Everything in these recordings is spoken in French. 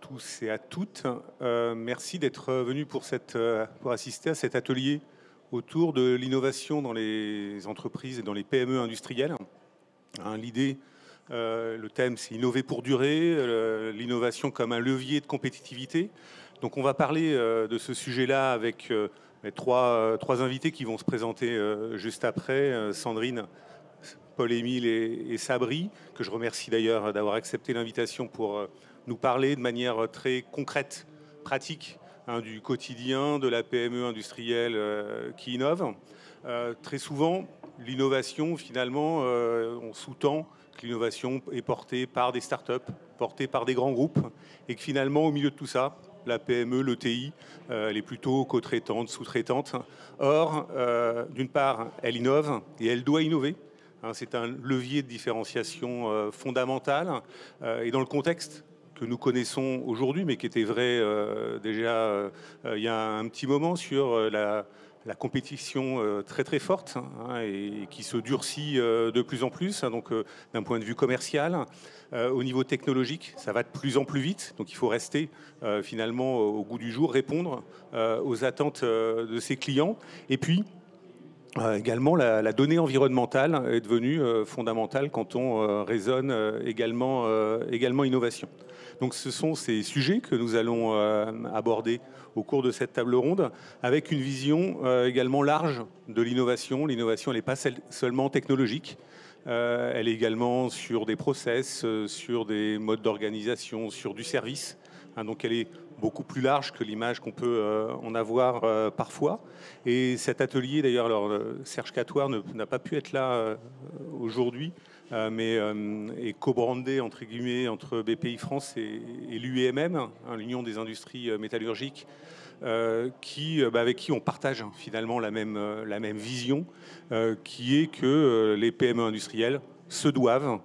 tous et à toutes. Merci d'être venus pour assister à cet atelier autour de l'innovation dans les entreprises et dans les PME industrielles. L'idée, le thème, c'est innover pour durer, l'innovation comme un levier de compétitivité. Donc on va parler de ce sujet-là avec les trois invités qui vont se présenter juste après, Sandrine, Paul-Émile et Sabri, que je remercie d'ailleurs d'avoir accepté l'invitation pour nous parler de manière très concrète, pratique, du quotidien de la PME industrielle qui innove. Très souvent, l'innovation, finalement, on sous-tend que l'innovation est portée par des startups, portée par des grands groupes, et que finalement, au milieu de tout ça, la PME, l'ETI, elle est plutôt co-traitante, sous-traitante. Or, d'une part, elle innove et elle doit innover. C'est un levier de différenciation fondamental. Et dans le contexte que nous connaissons aujourd'hui, mais qui était vrai déjà il y a un petit moment sur la compétition très très forte et qui se durcit de plus en plus, donc d'un point de vue commercial. Au niveau technologique, ça va de plus en plus vite, donc il faut rester finalement au goût du jour, répondre aux attentes de ses clients. Et puis, également, la donnée environnementale est devenue fondamentale quand on raisonne également innovation. Donc ce sont ces sujets que nous allons aborder au cours de cette table ronde, avec une vision également large de l'innovation. L'innovation, elle n'est pas seulement technologique, elle est également sur des process, sur des modes d'organisation, sur du service. Donc elle est beaucoup plus large que l'image qu'on peut en avoir parfois. Et cet atelier, d'ailleurs, Serge Catoire n'a pas pu être là aujourd'hui, mais est co-brandé, entre guillemets, entre BPI France et l'UIMM, l'Union des industries métallurgiques, avec qui on partage finalement la même vision, qui est que les PME industrielles se doivent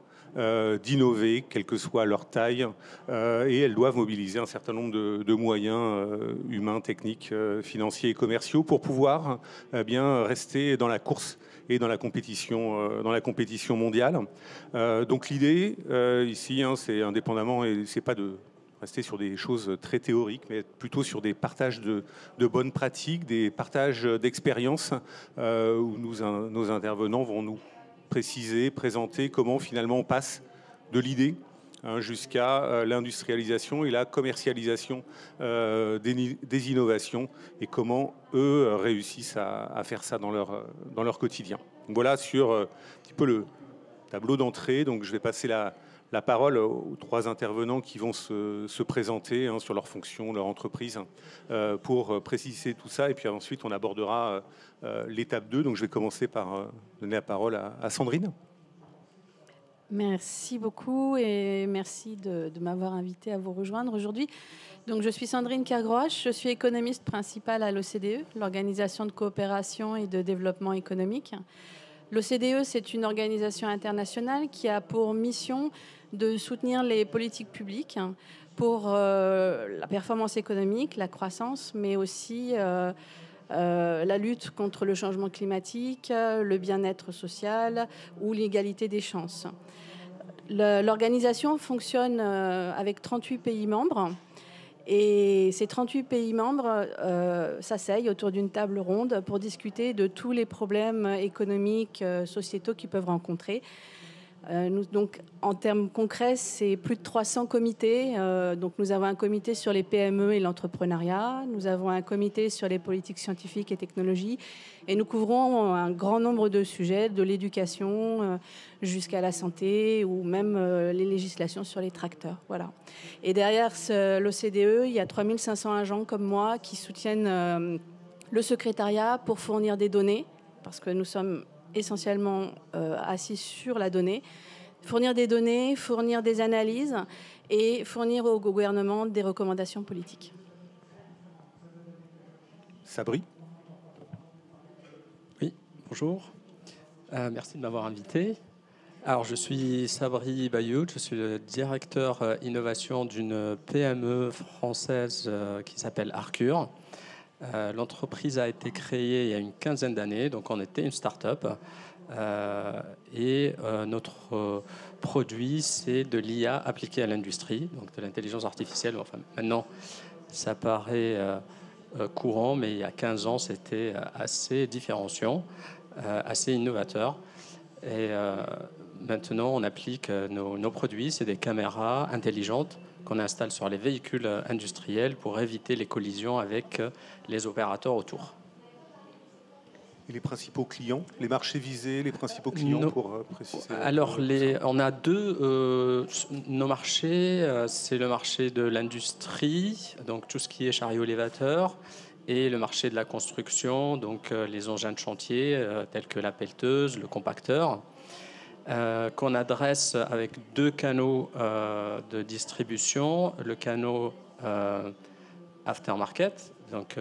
d'innover, quelle que soit leur taille, et elles doivent mobiliser un certain nombre de moyens humains, techniques, financiers et commerciaux pour pouvoir bien rester dans la course et dans la compétition mondiale. Donc l'idée ici, c'est indépendamment, et c'est pas de rester sur des choses très théoriques, mais plutôt sur des partages de bonnes pratiques, des partages d'expériences où nos intervenants vont nous préciser, présenter comment finalement on passe de l'idée jusqu'à l'industrialisation et la commercialisation des innovations et comment eux réussissent à faire ça dans leur quotidien. Donc voilà sur un petit peu le tableau d'entrée. Donc je vais passer la parole aux trois intervenants qui vont se présenter sur leur fonction, leur entreprise, pour préciser tout ça. Et puis ensuite, on abordera l'étape 2. Donc je vais commencer par donner la parole à Sandrine. Merci beaucoup et merci de m'avoir invité à vous rejoindre aujourd'hui. Donc, je suis Sandrine Kergroach, je suis économiste principale à l'OCDE, l'Organisation de coopération et de développement économique. L'OCDE, c'est une organisation internationale qui a pour mission de soutenir les politiques publiques pour la performance économique, la croissance, mais aussi la lutte contre le changement climatique, le bien-être social ou l'égalité des chances. L'organisation fonctionne avec 38 pays membres. Et ces 38 pays membres s'asseyent autour d'une table ronde pour discuter de tous les problèmes économiques, sociétaux qu'ils peuvent rencontrer. Donc, en termes concrets, c'est plus de 300 comités. Donc, nous avons un comité sur les PME et l'entrepreneuriat. Nous avons un comité sur les politiques scientifiques et technologies. Et nous couvrons un grand nombre de sujets, de l'éducation jusqu'à la santé ou même les législations sur les tracteurs. Voilà. Et derrière l'OCDE, il y a 3500 agents comme moi qui soutiennent le secrétariat pour fournir des données, parce que nous sommes essentiellement assis sur la donnée, fournir des données, fournir des analyses et fournir au gouvernement des recommandations politiques. Sabri. Oui, bonjour. Merci de m'avoir invité. Alors, je suis Sabri Bayout, je suis le directeur innovation d'une PME française qui s'appelle Arcure. L'entreprise a été créée il y a une quinzaine d'années, donc on était une start-up. Notre produit, c'est de l'IA appliquée à l'industrie, donc de l'intelligence artificielle. Enfin, maintenant, ça paraît courant, mais il y a 15 ans, c'était assez différenciant, assez innovateur. Et maintenant, on applique nos produits, c'est des caméras intelligentes qu'on installe sur les véhicules industriels pour éviter les collisions avec les opérateurs autour. Et les principaux clients, les marchés visés, les principaux clients pour préciser. Alors, on a nos marchés, c'est le marché de l'industrie, donc tout ce qui est chariot élévateur, et le marché de la construction, donc les engins de chantier tels que la pelleteuse, le compacteur. Qu'on adresse avec deux canaux de distribution. Le canot aftermarket, donc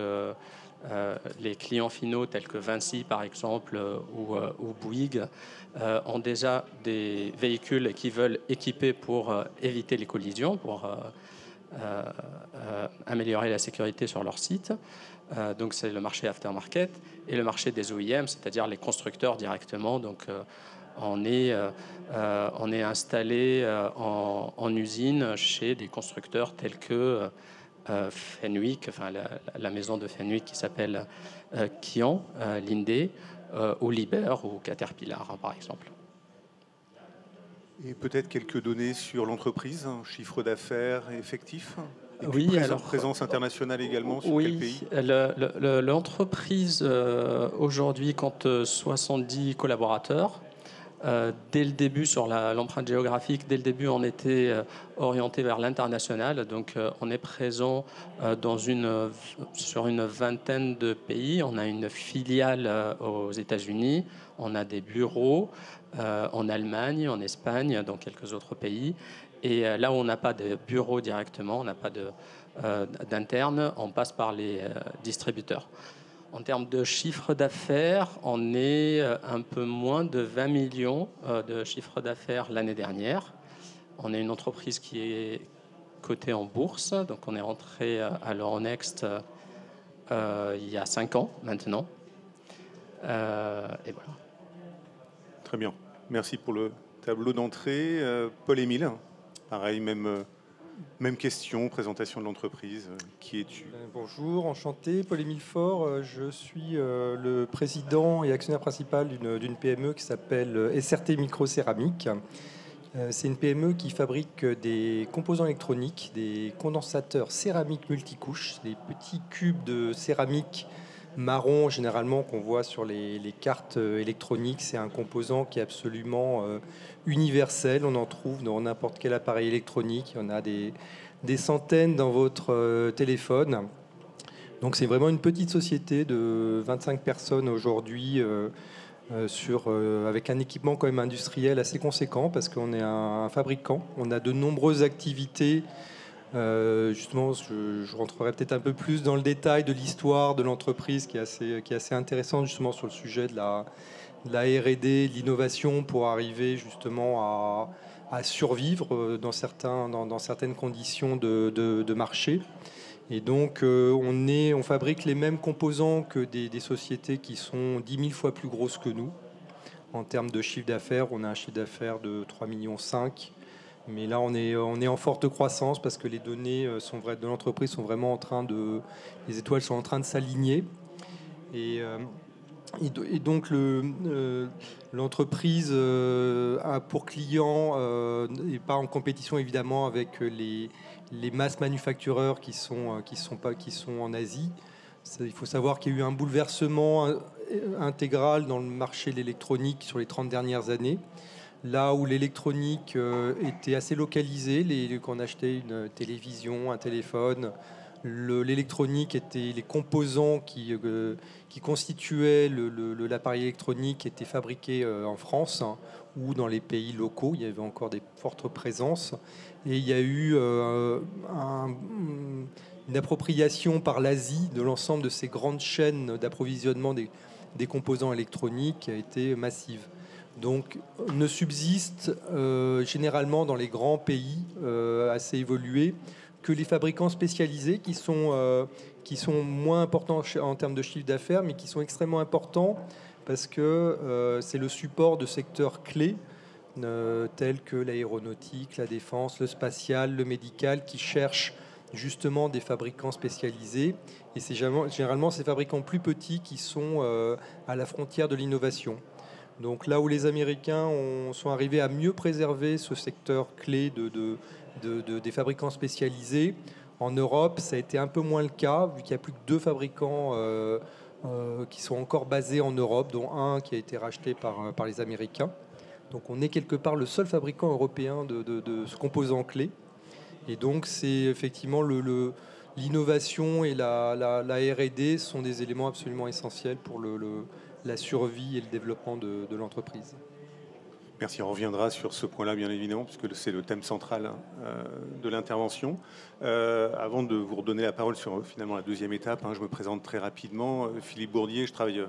les clients finaux tels que Vinci par exemple ou Bouygues ont déjà des véhicules qui veulent équiper pour éviter les collisions, pour améliorer la sécurité sur leur site. Donc c'est le marché aftermarket et le marché des OEM, c'est-à-dire les constructeurs directement. Donc on est installé en usine chez des constructeurs tels que Fenwick, enfin la maison de Fenwick qui s'appelle Kion, Linde, ou Liber ou Caterpillar, par exemple. Et peut-être quelques données sur l'entreprise, chiffre d'affaires et effectif. Et oui, présence internationale également sur oui, quel pays? L'entreprise aujourd'hui compte 70 collaborateurs. Dès le début, sur l'empreinte géographique, dès le début, on était orienté vers l'international. Donc, on est présent sur une vingtaine de pays. On a une filiale aux États-Unis. On a des bureaux en Allemagne, en Espagne, dans quelques autres pays. Et là où on n'a pas de bureau directement, on n'a pas d'interne, on passe par les distributeurs. En termes de chiffre d'affaires, on est un peu moins de 20 millions de chiffre d'affaires l'année dernière. On est une entreprise qui est cotée en bourse, donc on est rentré à l'Euronext il y a 5 ans maintenant. Et voilà. Très bien. Merci pour le tableau d'entrée. Paul-Émile, pareil, même question, présentation de l'entreprise. Qui es-tu? Bonjour, enchanté. Paul-Émile Faure. Je suis le président et actionnaire principal d'une PME qui s'appelle SRT Microcéramique. C'est une PME qui fabrique des composants électroniques, des condensateurs céramiques multicouches, des petits cubes de céramique marron généralement qu'on voit sur les cartes électroniques. C'est un composant qui est absolument universel. On en trouve dans n'importe quel appareil électronique. Il y en a des centaines dans votre téléphone. Donc c'est vraiment une petite société de 25 personnes aujourd'hui avec un équipement quand même industriel assez conséquent parce qu'on est un fabricant. On a de nombreuses activités. Justement, je rentrerai peut-être un peu plus dans le détail de l'histoire de l'entreprise qui est assez intéressante justement sur le sujet de la R&D, de l'innovation pour arriver justement à survivre dans certaines conditions de marché. Et donc, on fabrique les mêmes composants que des sociétés qui sont 10 000 fois plus grosses que nous. En termes de chiffre d'affaires, on a un chiffre d'affaires de 3,5 millions. Mais là, on est en forte croissance parce que les données de l'entreprise sont vraiment les étoiles sont en train de s'aligner. Et donc, l'entreprise a pour client, et pas en compétition évidemment avec les mass manufactureurs qui sont en Asie. Il faut savoir qu'il y a eu un bouleversement intégral dans le marché de l'électronique sur les 30 dernières années. Là où l'électronique était assez localisée, quand on achetait une télévision, un téléphone, l'électronique était les composants qui constituaient l'appareil électronique étaient fabriqués en France ou dans les pays locaux. Il y avait encore des fortes présences. Et il y a eu une appropriation par l'Asie de l'ensemble de ces grandes chaînes d'approvisionnement des composants électroniques qui a été massive. Donc, ne subsiste généralement dans les grands pays assez évolués que les fabricants spécialisés qui sont moins importants en termes de chiffre d'affaires, mais qui sont extrêmement importants parce que c'est le support de secteurs clés tels que l'aéronautique, la défense, le spatial, le médical, qui cherchent justement des fabricants spécialisés. Et c'est généralement ces fabricants plus petits qui sont à la frontière de l'innovation. Donc là où les Américains sont arrivés à mieux préserver ce secteur clé des fabricants spécialisés, en Europe, ça a été un peu moins le cas, vu qu'il n'y a plus que 2 fabricants qui sont encore basés en Europe, dont un qui a été racheté par les Américains. Donc on est quelque part le seul fabricant européen de ce composant clé. Et donc c'est effectivement l'innovation et la R&D sont des éléments absolument essentiels pour la survie et le développement de l'entreprise. Merci, on reviendra sur ce point-là bien évidemment, puisque c'est le thème central de l'intervention. Avant de vous redonner la parole sur finalement la deuxième étape, je me présente très rapidement. Philippe Bourdier, je travaille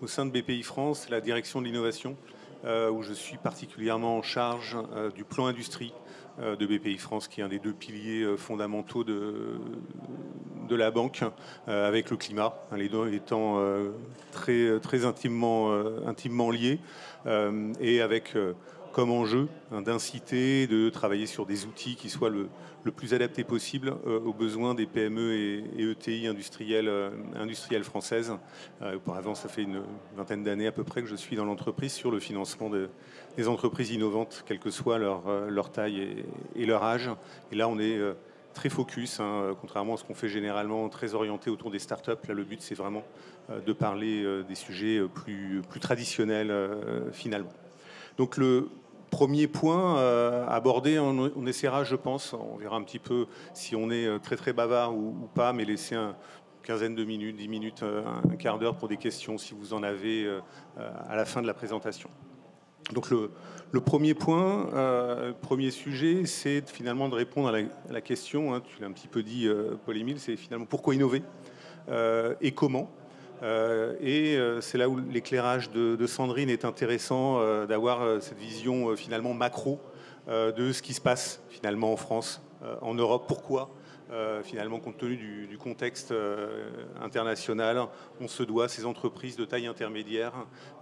au sein de BPI France, la direction de l'innovation, où je suis particulièrement en charge du plan industrie de BPI France, qui est un des 2 piliers fondamentaux de la banque, avec le climat, les deux étant très, très intimement liés, et avec comme enjeu d'inciter, de travailler sur des outils qui soient le plus adaptés possible aux besoins des PME et ETI industrielles françaises. Auparavant, ça fait une vingtaine d'années à peu près que je suis dans l'entreprise sur le financement des entreprises innovantes, quelle que soit leur taille et leur âge. Et là, on est très focus, contrairement à ce qu'on fait généralement, très orienté autour des startups. Là, le but, c'est vraiment de parler des sujets plus traditionnels, finalement. Donc, le premier point abordé, on essaiera, je pense, on verra un petit peu si on est très très bavard ou pas, mais laisser une quinzaine de minutes, 10 minutes, un quart d'heure pour des questions, si vous en avez à la fin de la présentation. Donc le premier point, premier sujet, c'est finalement de répondre à la question, tu l'as un petit peu dit, Paul-Émile, c'est finalement pourquoi innover et comment. Et c'est là où l'éclairage de Sandrine est intéressant, d'avoir cette vision finalement macro de ce qui se passe finalement en France, en Europe. Pourquoi finalement, compte tenu du contexte international, on se doit, ces entreprises de taille intermédiaire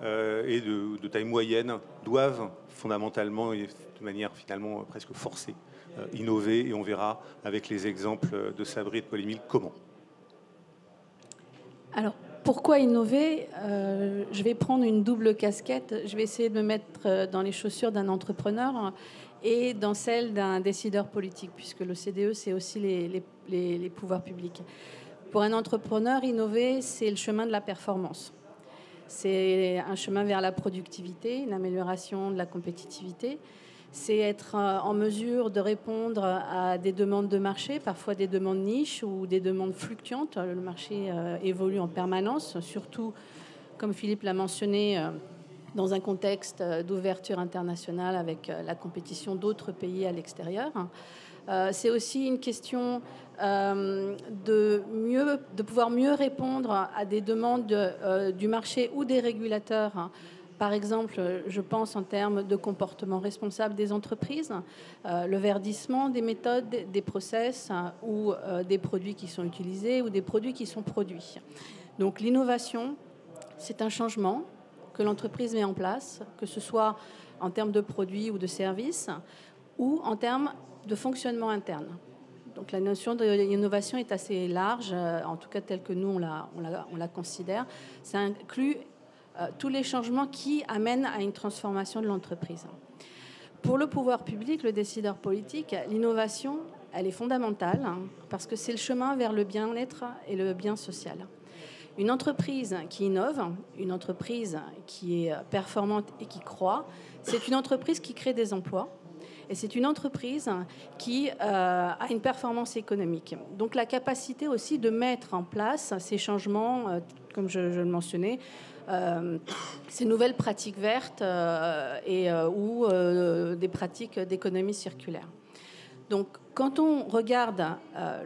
et de taille moyenne doivent fondamentalement et de manière finalement presque forcée innover, et on verra avec les exemples de Sabri et de Paul-Émile comment. Alors, pourquoi innover ? Je vais prendre une double casquette. Je vais essayer de me mettre dans les chaussures d'un entrepreneur et dans celle d'un décideur politique, puisque l'OCDE, c'est aussi les pouvoirs publics. Pour un entrepreneur, innover, c'est le chemin de la performance. C'est un chemin vers la productivité, une amélioration de la compétitivité. C'est être en mesure de répondre à des demandes de marché, parfois des demandes niches ou des demandes fluctuantes. Le marché évolue en permanence, surtout, comme Philippe l'a mentionné, dans un contexte d'ouverture internationale avec la compétition d'autres pays à l'extérieur. C'est aussi une question de pouvoir mieux répondre à des demandes du marché ou des régulateurs. Par exemple, je pense en termes de comportement responsable des entreprises, le verdissement des méthodes, des process ou des produits qui sont utilisés ou des produits qui sont produits. Donc l'innovation, c'est un changement que l'entreprise met en place, que ce soit en termes de produits ou de services, ou en termes de fonctionnement interne. Donc la notion d'innovation est assez large, en tout cas telle que nous on la considère. Ça inclut tous les changements qui amènent à une transformation de l'entreprise. Pour le pouvoir public, le décideur politique, l'innovation, elle est fondamentale parce que c'est le chemin vers le bien-être et le bien social. Une entreprise qui innove, une entreprise qui est performante et qui croît, c'est une entreprise qui crée des emplois et c'est une entreprise qui a une performance économique. Donc la capacité aussi de mettre en place ces changements, comme je le mentionnais, ces nouvelles pratiques vertes ou des pratiques d'économie circulaire. Donc, quand on regarde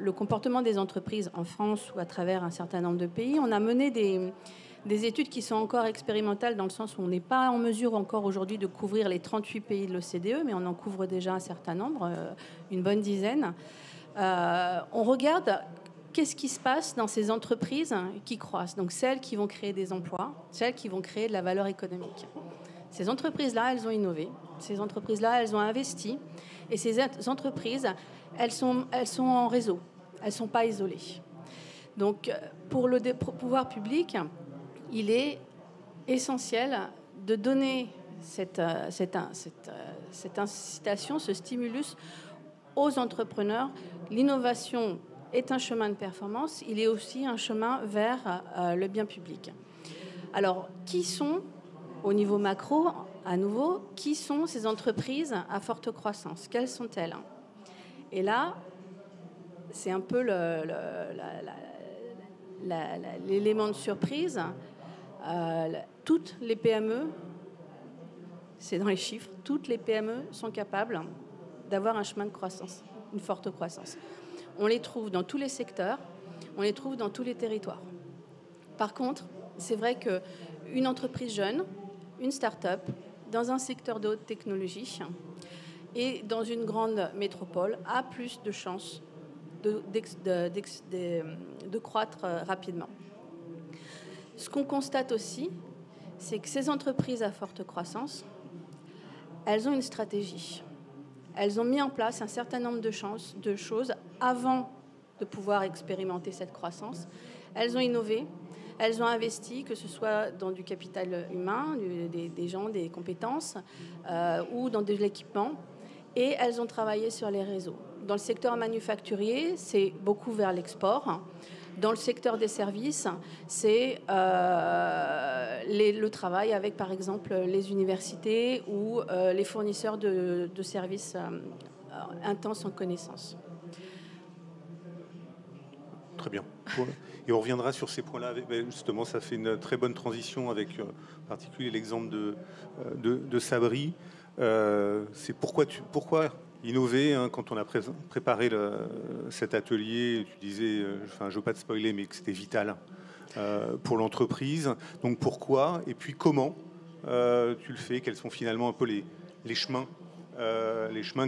le comportement des entreprises en France ou à travers un certain nombre de pays, on a mené des études qui sont encore expérimentales dans le sens où on n'est pas en mesure encore aujourd'hui de couvrir les 38 pays de l'OCDE, mais on en couvre déjà un certain nombre, une bonne dizaine. on regarde qu'est-ce qui se passe dans ces entreprises qui croissent, donc celles qui vont créer des emplois, celles qui vont créer de la valeur économique. Ces entreprises-là, elles ont innové, ces entreprises-là, elles ont investi, et ces entreprises, elles sont en réseau, elles ne sont pas isolées. Donc, pour le pouvoir public, il est essentiel de donner cette incitation, ce stimulus aux entrepreneurs. L'innovation est un chemin de performance, il est aussi un chemin vers le bien public. Alors, qui sont, au niveau macro, à nouveau, qui sont ces entreprises à forte croissance? Quelles sont-elles? Et là, c'est un peu l'élément de surprise. Toutes les PME, c'est dans les chiffres, toutes les PME sont capables d'avoir un chemin de croissance, une forte croissance. On les trouve dans tous les secteurs, on les trouve dans tous les territoires. Par contre, c'est vrai qu'une entreprise jeune, une start-up, dans un secteur de haute technologie et dans une grande métropole, a plus de chances de croître rapidement. Ce qu'on constate aussi, c'est que ces entreprises à forte croissance, elles ont une stratégie. Elles ont mis en place un certain nombre de choses avant de pouvoir expérimenter cette croissance. Elles ont innové, elles ont investi, que ce soit dans du capital humain, des gens, des compétences, ou dans de l'équipement, et elles ont travaillé sur les réseaux. Dans le secteur manufacturier, c'est beaucoup vers l'export. Dans le secteur des services, c'est le travail avec, par exemple, les universités ou les fournisseurs de services intenses en connaissances. Très bien. Et on reviendra sur ces points-là. Justement, ça fait une très bonne transition avec, en particulier, l'exemple de Sabri. C'est pourquoi innover, quand on a préparé cet atelier, tu disais, je ne veux pas te spoiler, mais que c'était vital pour l'entreprise. Donc pourquoi et puis comment tu le fais? Quels sont finalement un peu les chemins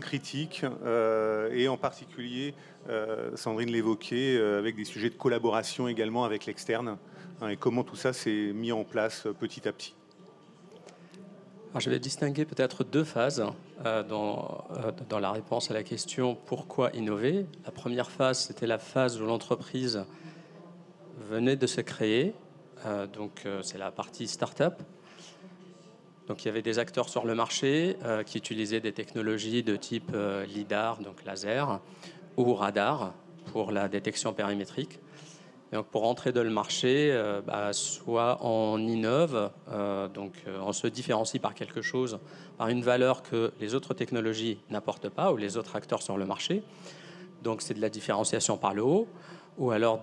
critiques et en particulier, Sandrine l'évoquait, avec des sujets de collaboration également avec l'externe, et comment tout ça s'est mis en place petit à petit? Alors, je vais distinguer peut-être deux phases dans la réponse à la question « Pourquoi innover ?» La première phase, c'était la phase où l'entreprise venait de se créer. Donc, c'est la partie start-up. Donc, il y avait des acteurs sur le marché qui utilisaient des technologies de type LIDAR, donc laser, ou radar pour la détection périmétrique. Donc pour entrer dans le marché, soit on innove, on se différencie par quelque chose, par une valeur que les autres technologies n'apportent pas ou les autres acteurs sur le marché. Donc c'est de la différenciation par le haut, ou alors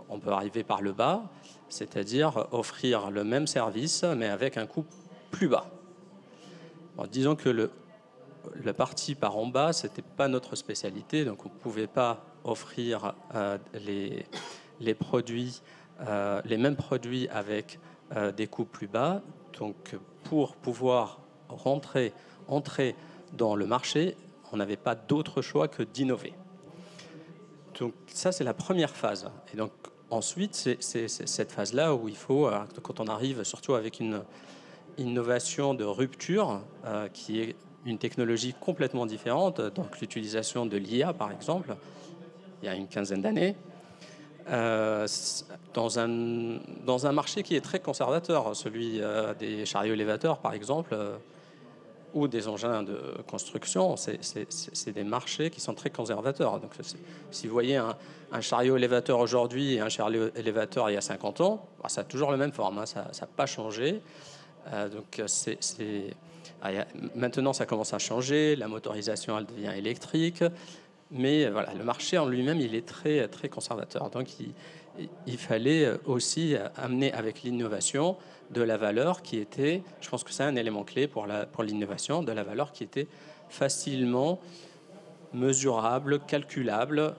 on peut arriver par le bas, c'est-à-dire offrir le même service mais avec un coût plus bas. Alors, disons que la partie par en bas, c'était pas notre spécialité, donc on ne pouvait pas offrir les produits, les mêmes produits avec des coûts plus bas. Donc, pour pouvoir entrer dans le marché, on n'avait pas d'autre choix que d'innover. Donc, ça, c'est la première phase. Et donc, ensuite, c'est cette phase-là où il faut, quand on arrive surtout avec une innovation de rupture, qui est une technologie complètement différente, donc l'utilisation de l'IA, par exemple, il y a une quinzaine d'années, dans un marché qui est très conservateur, celui des chariots élévateurs, par exemple, ou des engins de construction, c'est des marchés qui sont très conservateurs. Donc, si vous voyez un chariot élévateur aujourd'hui et un chariot élévateur il y a 50 ans, ça a toujours la même forme, ça n'a pas changé. Donc, maintenant, ça commence à changer, la motorisation, elle devient électrique, mais voilà, le marché en lui-même, il est très, très conservateur. Donc, il fallait aussi amener avec l'innovation de la valeur qui était, je pense que c'est un élément clé pour l'innovation, de la valeur qui était facilement mesurable, calculable,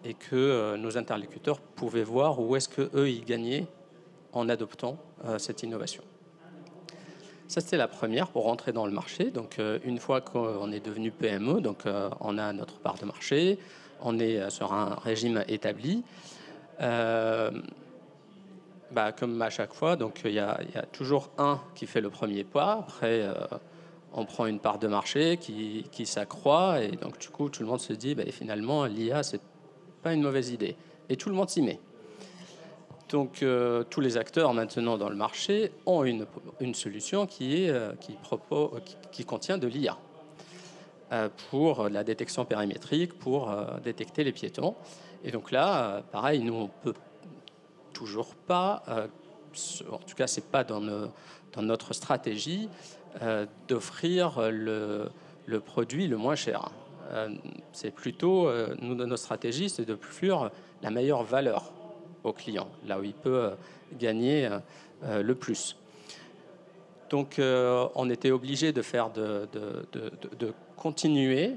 et que nos interlocuteurs pouvaient voir où est-ce qu'eux, ils gagnaient en adoptant cette innovation. Ça, c'était la première pour rentrer dans le marché. Donc, une fois qu'on est devenu PME, donc, on a notre part de marché, on est sur un régime établi. Comme à chaque fois, donc il y a toujours un qui fait le premier pas. Après, on prend une part de marché qui s'accroît, et donc du coup, tout le monde se dit, finalement, l'IA, c'est pas une mauvaise idée, et tout le monde s'y met. Donc, tous les acteurs maintenant dans le marché ont une solution qui contient de l'IA pour la détection périmétrique, pour détecter les piétons. Et donc là, pareil, nous on peut toujours pas, en tout cas c'est pas dans notre stratégie, d'offrir le produit le moins cher. C'est plutôt, notre stratégie, c'est d'offrir la meilleure valeur au client, là où il peut gagner le plus. Donc on était obligé de faire de continuer.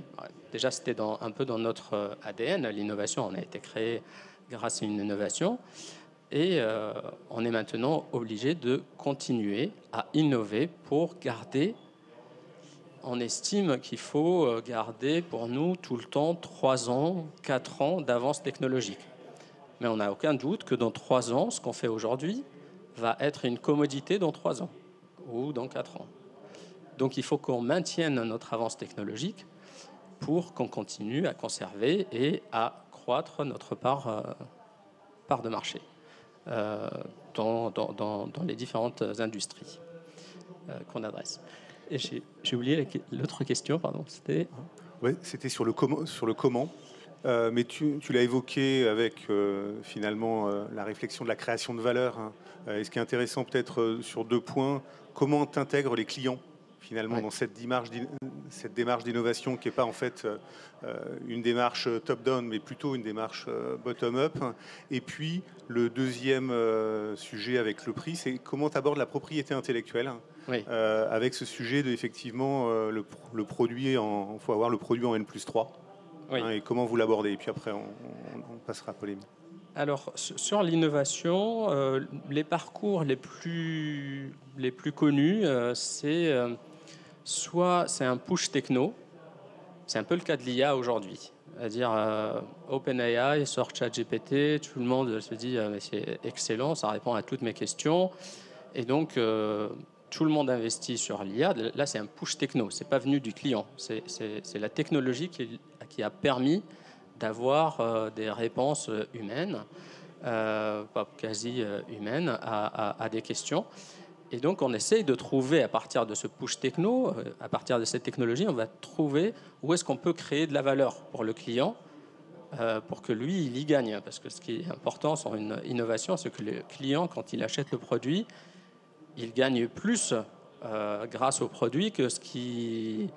Déjà c'était un peu dans notre ADN, l'innovation, on a été créé grâce à une innovation. Et on est maintenant obligé de continuer à innover pour garder. On estime qu'il faut garder pour nous tout le temps 3 ans, 4 ans d'avance technologique. Mais on n'a aucun doute que dans 3 ans, ce qu'on fait aujourd'hui va être une commodité dans 3 ans ou dans 4 ans. Donc il faut qu'on maintienne notre avance technologique pour qu'on continue à conserver et à croître notre part de marché. Dans les différentes industries qu'on adresse. Et j'ai oublié l'autre question, pardon. C'était sur le comment. Mais tu l'as évoqué avec finalement la réflexion de la création de valeur. Et ce qui est intéressant peut-être sur 2 points, comment t'intègres les clients finalement dans cette démarche d'innovation qui n'est pas en fait une démarche top-down, mais plutôt une démarche bottom-up. Et puis, le deuxième sujet avec le prix, c'est comment tu abordes la propriété intellectuelle avec ce sujet de, effectivement, le produit, il faut avoir le produit en N+3. Et comment vous l'abordez. Et puis après, on passera à polémique. Alors, sur l'innovation, les parcours les plus connus, soit c'est un push techno, c'est un peu le cas de l'IA aujourd'hui. C'est-à-dire, OpenAI sort ChatGPT, tout le monde se dit mais c'est excellent, ça répond à toutes mes questions. Et donc, tout le monde investit sur l'IA. Là, c'est un push techno, c'est pas venu du client. C'est la technologie qui a permis d'avoir des réponses humaines, quasi humaines, à des questions. Et donc, on essaye de trouver, à partir de ce push techno, à partir de cette technologie, on va trouver où est-ce qu'on peut créer de la valeur pour le client, pour que lui, il y gagne. Parce que ce qui est important sur une innovation, c'est que le client, quand il achète le produit, il gagne plus grâce au produit que ce qu'il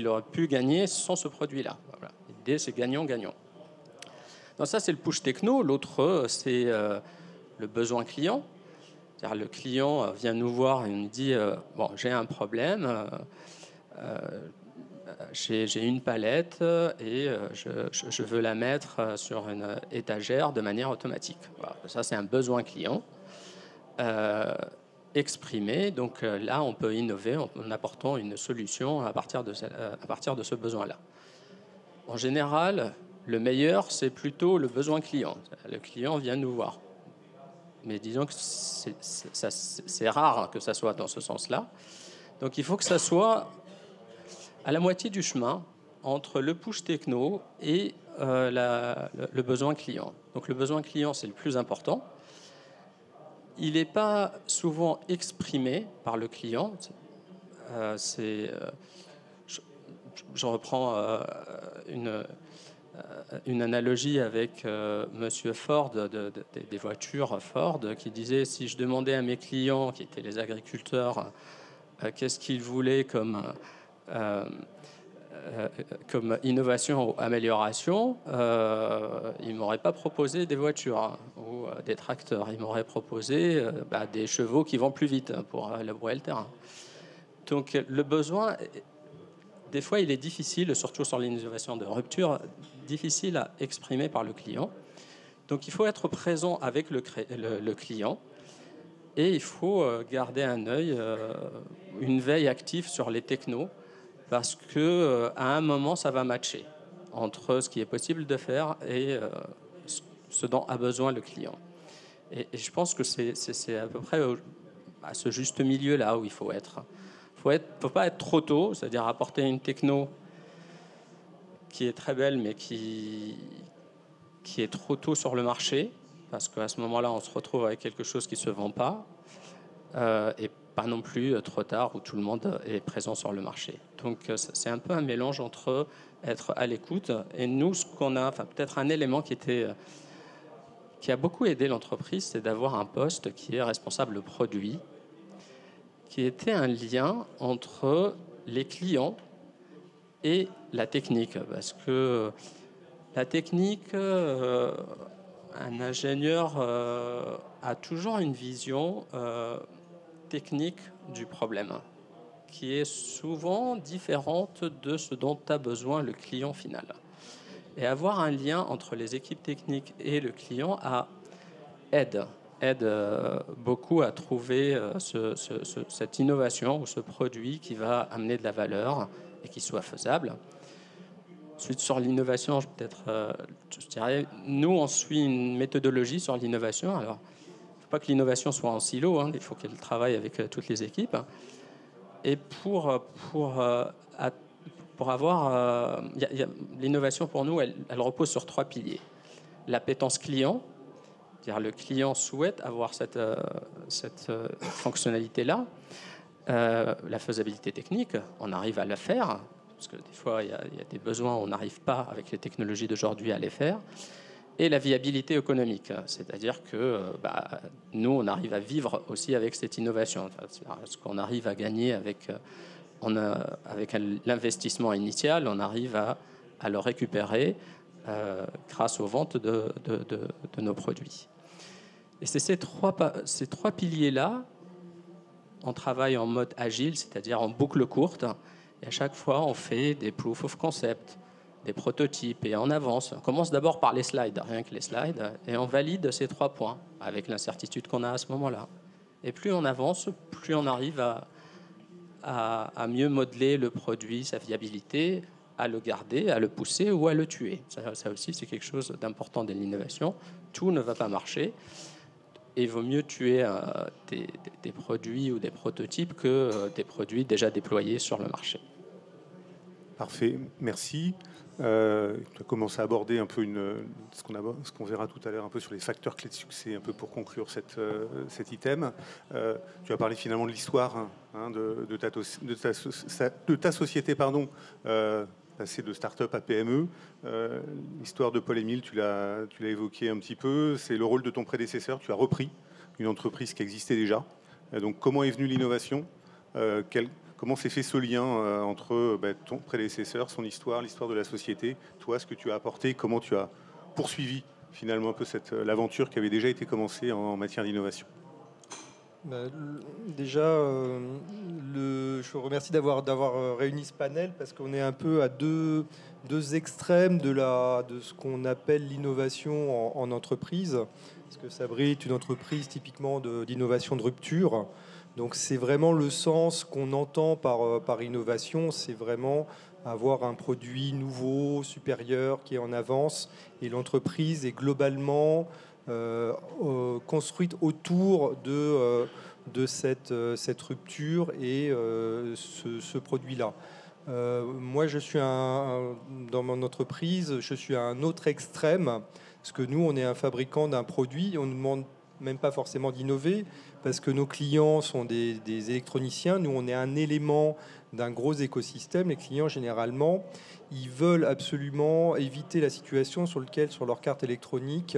aurait pu gagner sans ce produit-là. Voilà. L'idée, c'est gagnant-gagnant. Donc ça, c'est le push techno. L'autre, c'est le besoin client. C'est-à-dire, le client vient nous voir et nous dit j'ai un problème, j'ai une palette et je veux la mettre sur une étagère de manière automatique. Voilà. Ça, c'est un besoin client exprimé. Donc là, on peut innover en apportant une solution à partir de ce besoin-là. En général, le meilleur, c'est plutôt le besoin client. Le client vient nous voir. Mais disons que c'est rare que ça soit dans ce sens-là. Donc il faut que ça soit à la moitié du chemin entre le push techno et le besoin client. Donc le besoin client, c'est le plus important. Il n'est pas souvent exprimé par le client. Je reprends une analogie avec Monsieur Ford des voitures Ford, qui disait: si je demandais à mes clients, qui étaient les agriculteurs, qu'est-ce qu'ils voulaient comme innovation ou amélioration, ils ne m'auraient pas proposé des voitures ou des tracteurs. Ils m'auraient proposé des chevaux qui vont plus vite pour labourer le terrain. Donc le besoin, des fois, il est difficile, surtout sur l'innovation de rupture, difficile à exprimer par le client. Donc il faut être présent avec le client et il faut garder un œil, une veille active sur les technos parce que à un moment, ça va matcher entre ce qui est possible de faire et ce dont a besoin le client. Et je pense que c'est à peu près à ce juste milieu-là où il faut être. Il ne faut pas être trop tôt, c'est-à-dire apporter une techno qui est très belle, mais qui est trop tôt sur le marché, parce qu'à ce moment-là, on se retrouve avec quelque chose qui ne se vend pas, et pas non plus trop tard où tout le monde est présent sur le marché. Donc c'est un peu un mélange entre être à l'écoute et nous, ce qu'on a, enfin peut-être un élément qui a beaucoup aidé l'entreprise, c'est d'avoir un poste qui est responsable produit, qui était un lien entre les clients et la technique, parce que la technique, un ingénieur a toujours une vision technique du problème, qui est souvent différente de ce dont a besoin le client final. Et avoir un lien entre les équipes techniques et le client aide beaucoup à trouver cette innovation ou ce produit qui va amener de la valeur et qui soit faisable. Ensuite, sur l'innovation, je dirais, nous, on suit une méthodologie sur l'innovation. Alors, il ne faut pas que l'innovation soit en silo, il faut qu'elle travaille avec toutes les équipes. Et pour avoir... l'innovation, pour nous, elle repose sur 3 piliers. L'appétence client, c'est-à-dire le client souhaite avoir cette fonctionnalité-là. La faisabilité technique, on arrive à la faire, parce que des fois, il y a des besoins, on n'arrive pas, avec les technologies d'aujourd'hui, à les faire. Et la viabilité économique, c'est-à-dire que nous, on arrive à vivre aussi avec cette innovation. Enfin, ce qu'on arrive à gagner avec l'investissement initial, on arrive à le récupérer grâce aux ventes de nos produits. Et c'est ces trois piliers-là. On travaille en mode agile, c'est-à-dire en boucle courte. Et à chaque fois, on fait des proof of concept, des prototypes, et on avance. On commence d'abord par les slides, rien que les slides, et on valide ces 3 points avec l'incertitude qu'on a à ce moment-là. Et plus on avance, plus on arrive à mieux modeler le produit, sa viabilité, à le garder, à le pousser ou à le tuer. Ça aussi, c'est quelque chose d'important de l'innovation. Tout ne va pas marcher. Et il vaut mieux tuer des produits ou des prototypes que des produits déjà déployés sur le marché. Parfait, merci. Tu as commencé à aborder un peu ce qu'on verra tout à l'heure un peu sur les facteurs clés de succès, un peu pour conclure cet item. Tu as parlé finalement de l'histoire de ta société, passer de start-up à PME. L'histoire de Paul-Émile, tu l'as évoqué un petit peu. C'est le rôle de ton prédécesseur. Tu as repris une entreprise qui existait déjà. Donc, comment est venue l'innovation ? Comment s'est fait ce lien entre ton prédécesseur, son histoire, l'histoire de la société, toi, ce que tu as apporté, comment tu as poursuivi finalement un peu l'aventure qui avait déjà été commencée en matière d'innovation ? Déjà, je vous remercie d'avoir réuni ce panel parce qu'on est un peu à deux extrêmes de ce qu'on appelle l'innovation en entreprise. Parce que Sabri est une entreprise typiquement d'innovation de rupture. Donc c'est vraiment le sens qu'on entend par innovation, c'est vraiment avoir un produit nouveau, supérieur, qui est en avance. Et l'entreprise est globalement construite autour de cette rupture et ce produit-là. Moi, dans mon entreprise, je suis à un autre extrême, parce que nous, on est un fabricant d'un produit, on ne demande même pas forcément d'innover, parce que nos clients sont des électroniciens. Nous, on est un élément d'un gros écosystème. Les clients, généralement, ils veulent absolument éviter la situation sur leur carte électronique,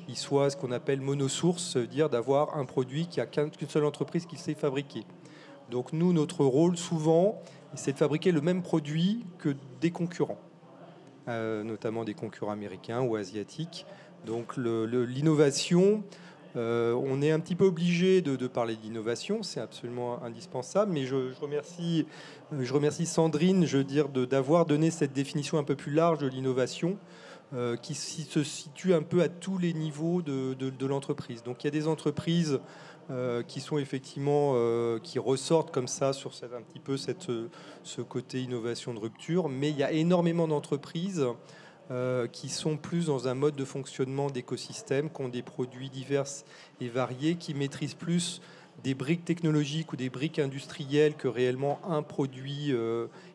ils soient ce qu'on appelle monosource, ça veut dire d'avoir un produit qui a qu'une seule entreprise qui sait fabriquer. Donc nous, notre rôle, souvent, c'est de fabriquer le même produit que des concurrents, notamment des concurrents américains ou asiatiques. Donc l'innovation... on est un petit peu obligé de parler d'innovation, c'est absolument indispensable, mais je remercie Sandrine, d'avoir donné cette définition un peu plus large de l'innovation qui se situe un peu à tous les niveaux de l'entreprise. Donc il y a des entreprises qui sont effectivement qui ressortent comme ça sur un petit peu ce côté innovation de rupture, mais il y a énormément d'entreprises qui sont plus dans un mode de fonctionnement d'écosystème, qui ont des produits divers et variés, qui maîtrisent plus des briques technologiques ou des briques industrielles que réellement un produit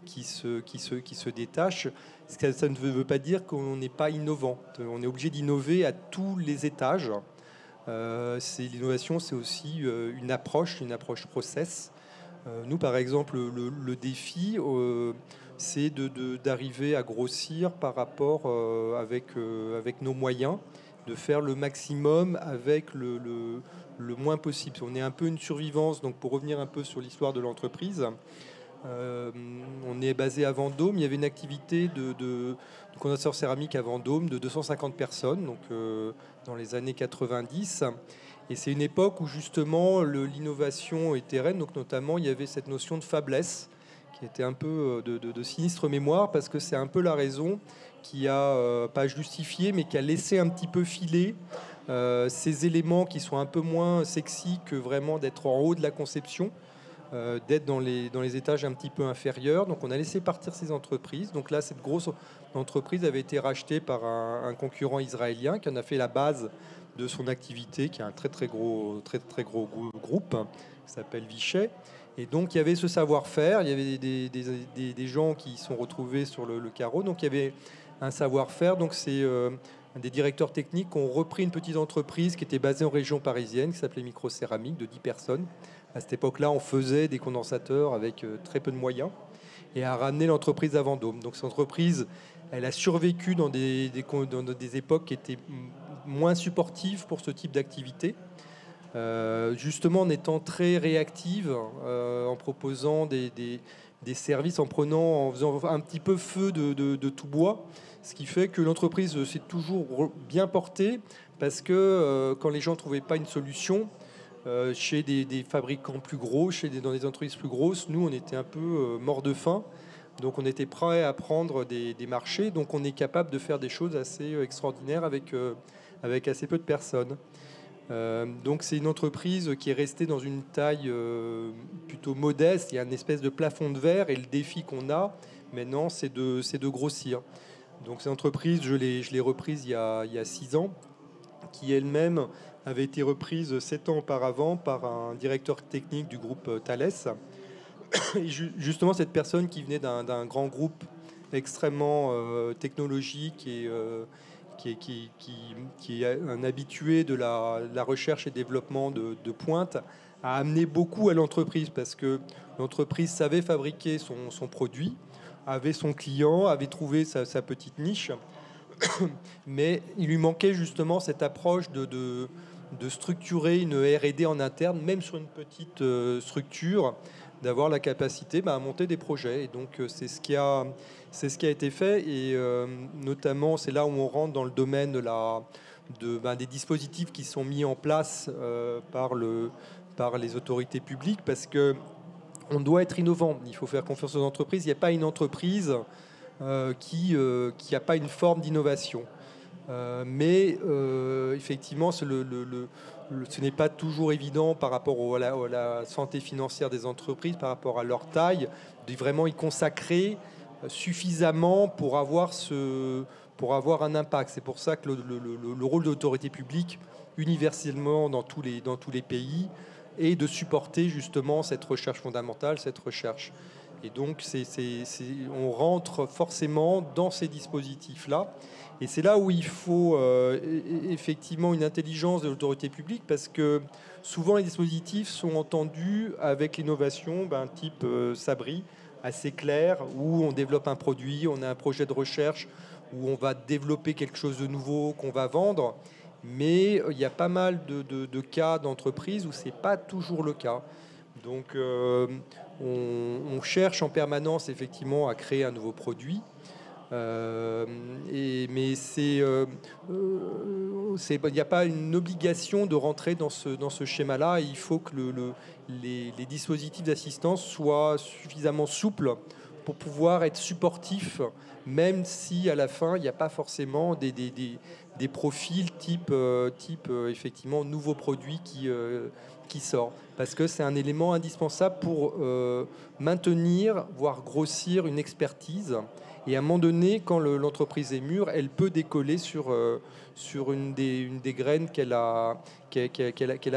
qui se détache. Ça ne veut pas dire qu'on n'est pas innovant. On est obligé d'innover à tous les étages. L'innovation, c'est aussi une approche process. Nous, par exemple, le défi, c'est d'arriver à grossir par rapport avec nos moyens, de faire le maximum avec le moins possible. On est un peu une survivance, donc pour revenir un peu sur l'histoire de l'entreprise, on est basé à Vendôme. Il y avait une activité de condenseur céramique à Vendôme de 250 personnes, donc dans les années 90. Et c'est une époque où justement l'innovation était reine, donc notamment il y avait cette notion de faiblesse qui était un peu de sinistre mémoire, parce que c'est un peu la raison qui a, pas justifié, mais qui a laissé un petit peu filer ces éléments qui sont un peu moins sexy que vraiment d'être en haut de la conception, d'être dans les étages un petit peu inférieurs. Donc on a laissé partir ces entreprises. Donc là, cette grosse entreprise avait été rachetée par un concurrent israélien qui en a fait la base de son activité, qui est un très gros groupe qui s'appelle Vichet. Et donc il y avait ce savoir-faire, il y avait des gens qui sont retrouvés sur le carreau. Donc il y avait un savoir-faire. Donc c'est des directeurs techniques qui ont repris une petite entreprise qui était basée en région parisienne, qui s'appelait Microcéramique, de 10 personnes. À cette époque-là, on faisait des condensateurs avec très peu de moyens, et a ramené l'entreprise à Vendôme. Donc cette entreprise, elle a survécu dans des époques qui étaient moins supportives pour ce type d'activité, justement en étant très réactive, en proposant des services, en faisant un petit peu feu de tout bois, ce qui fait que l'entreprise s'est toujours bien portée, parce que quand les gens ne trouvaient pas une solution, chez des fabricants plus gros, dans des entreprises plus grosses, nous on était un peu morts de faim, donc on était prêt à prendre des marchés, donc on est capable de faire des choses assez extraordinaires avec assez peu de personnes. Donc c'est une entreprise qui est restée dans une taille plutôt modeste. Il y a une espèce de plafond de verre, et le défi qu'on a maintenant, c'est de grossir. Donc cette entreprise, je l'ai reprise il y a 6 ans, qui elle-même avait été reprise 7 ans auparavant par un directeur technique du groupe Thales. Et justement, cette personne qui venait d'un grand groupe extrêmement technologique et qui est un habitué de la recherche et développement de pointe, a amené beaucoup à l'entreprise, parce que l'entreprise savait fabriquer son produit, avait son client, avait trouvé sa petite niche, mais il lui manquait justement cette approche de structurer une R&D en interne, même sur une petite structure, d'avoir la capacité à monter des projets. Et donc c'est ce qui a été fait, et notamment c'est là où on rentre dans le domaine des dispositifs qui sont mis en place par les autorités publiques, parce que on doit être innovant. Il faut faire confiance aux entreprises. Il n'y a pas une entreprise qui n'a pas une forme d'innovation. Mais effectivement, ce n'est pas toujours évident par rapport à la santé financière des entreprises, par rapport à leur taille, de vraiment y consacrer suffisamment pour avoir un impact. C'est pour ça que le rôle de l'autorité publique, universellement dans tous les pays, est de supporter justement cette recherche fondamentale, cette recherche. Et donc, on rentre forcément dans ces dispositifs-là. Et c'est là où il faut effectivement une intelligence de l'autorité publique, parce que souvent les dispositifs sont entendus avec l'innovation type Sabri, assez clair, où on développe un produit, on a un projet de recherche, où on va développer quelque chose de nouveau qu'on va vendre. Mais il y a pas mal de cas d'entreprises où ce n'est pas toujours le cas. Donc on cherche en permanence effectivement à créer un nouveau produit. Mais il n'y a pas une obligation de rentrer dans ce schéma-là. Il faut que les dispositifs d'assistance soient suffisamment souples pour pouvoir être supportif, même si à la fin, il n'y a pas forcément des profils type effectivement nouveau produit qui sort. Parce que c'est un élément indispensable pour maintenir, voire grossir une expertise. Et à un moment donné, quand l'entreprise est mûre, elle peut décoller sur une des graines qu'elle a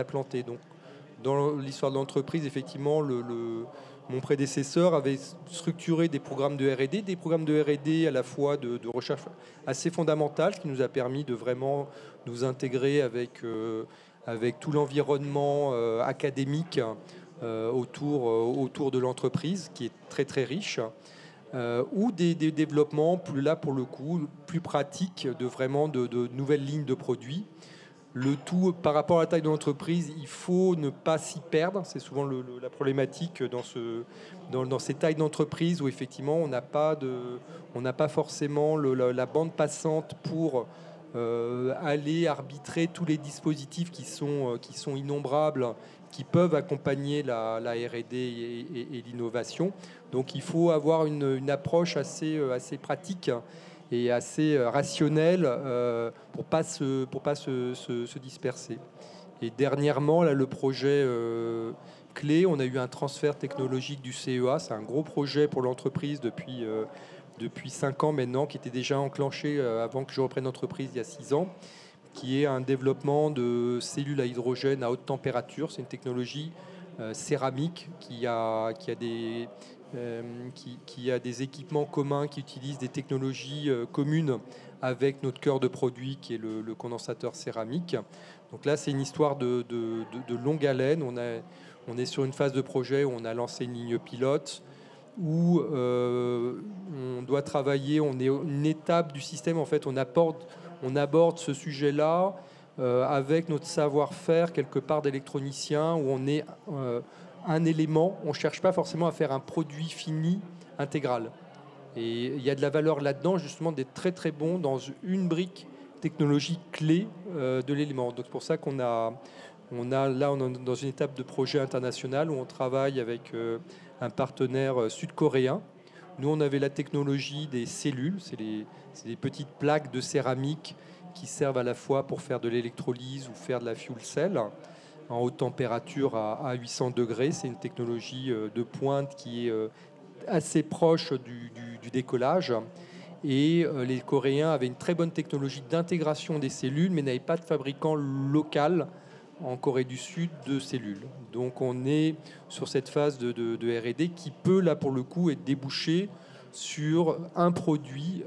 plantées. Donc, dans l'histoire de l'entreprise, effectivement, mon prédécesseur avait structuré des programmes de R&D, à la fois de recherche assez fondamentale, ce qui nous a permis de vraiment nous intégrer avec tout l'environnement académique autour de l'entreprise, qui est très très riche, ou des développements pour le coup, plus pratiques, de nouvelles lignes de produits. Le tout, par rapport à la taille de l'entreprise, il faut ne pas s'y perdre. C'est souvent la problématique dans ces tailles d'entreprise où effectivement on n'a pas forcément la bande passante pour aller arbitrer tous les dispositifs qui sont innombrables, qui peuvent accompagner la R&D et l'innovation. Donc il faut avoir une approche assez pratique et assez rationnel pour pas se disperser. Et dernièrement, là, le projet clé, on a eu un transfert technologique du CEA. C'est un gros projet pour l'entreprise depuis 5 ans maintenant, qui était déjà enclenché avant que je reprenne l'entreprise il y a 6 ans, qui est un développement de cellules à hydrogène à haute température. C'est une technologie céramique qui a des équipements communs, qui utilisent des technologies communes avec notre cœur de produit qui est le condensateur céramique. Donc là, c'est une histoire de longue haleine. On est sur une phase de projet où on a lancé une ligne pilote, où on doit travailler, on est une étape du système, en fait, on aborde ce sujet-là avec notre savoir-faire quelque part d'électronicien, où on est un élément, on ne cherche pas forcément à faire un produit fini intégral. Et il y a de la valeur là-dedans, justement, d'être très très bon dans une brique technologique clé de l'élément. Donc c'est pour ça qu'on on est dans une étape de projet international où on travaille avec un partenaire sud-coréen. Nous, on avait la technologie des cellules, c'est des petites plaques de céramique qui servent à la fois pour faire de l'électrolyse ou faire de la fuel cell en haute température à 800 degrés. C'est une technologie de pointe qui est assez proche du décollage. Et les Coréens avaient une très bonne technologie d'intégration des cellules, mais n'avaient pas de fabricant local en Corée du Sud de cellules. Donc on est sur cette phase de R&D qui peut, là pour le coup, être débouchée sur un produit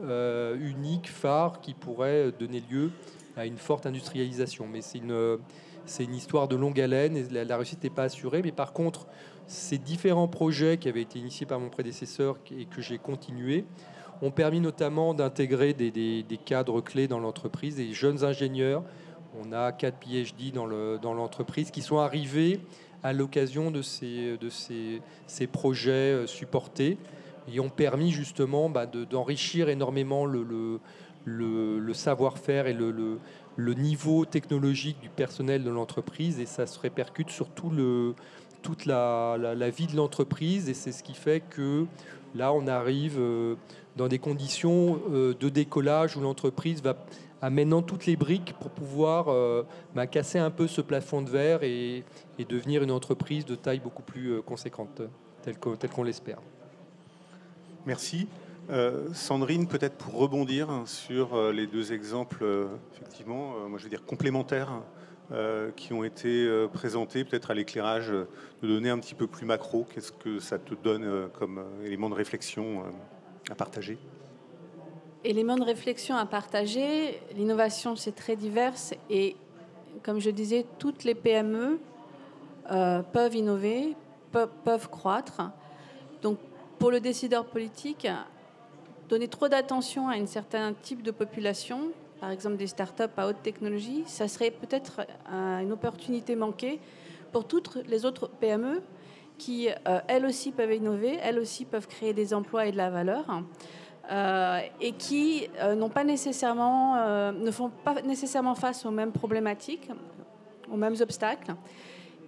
unique, phare, qui pourrait donner lieu à une forte industrialisation. Mais c'est une histoire de longue haleine et la réussite n'est pas assurée. Mais par contre, ces différents projets qui avaient été initiés par mon prédécesseur et que j'ai continué ont permis notamment d'intégrer des cadres clés dans l'entreprise, des jeunes ingénieurs. On a 4 PhD dans l'entreprise qui sont arrivés à l'occasion de ces projets supportés et ont permis justement d'enrichir énormément le savoir-faire et le niveau technologique du personnel de l'entreprise, et ça se répercute sur toute la vie de l'entreprise, et c'est ce qui fait que là on arrive dans des conditions de décollage où l'entreprise va amenant toutes les briques pour pouvoir casser un peu ce plafond de verre et devenir une entreprise de taille beaucoup plus conséquente, telle qu'on l'espère. Merci. Sandrine, peut-être pour rebondir sur les deux exemples, effectivement, moi je veux dire complémentaires, qui ont été présentés, peut-être à l'éclairage de données un petit peu plus macro. Qu'est-ce que ça te donne comme élément de réflexion à partager ? Éléments de réflexion à partager, l'innovation c'est très divers et comme je disais, toutes les PME peuvent innover, peuvent croître. Donc pour le décideur politique, donner trop d'attention à un certain type de population, par exemple des startups à haute technologie, ça serait peut-être une opportunité manquée pour toutes les autres PME qui elles aussi peuvent innover, elles aussi peuvent créer des emplois et de la valeur. Et qui ne font pas nécessairement face aux mêmes problématiques, aux mêmes obstacles.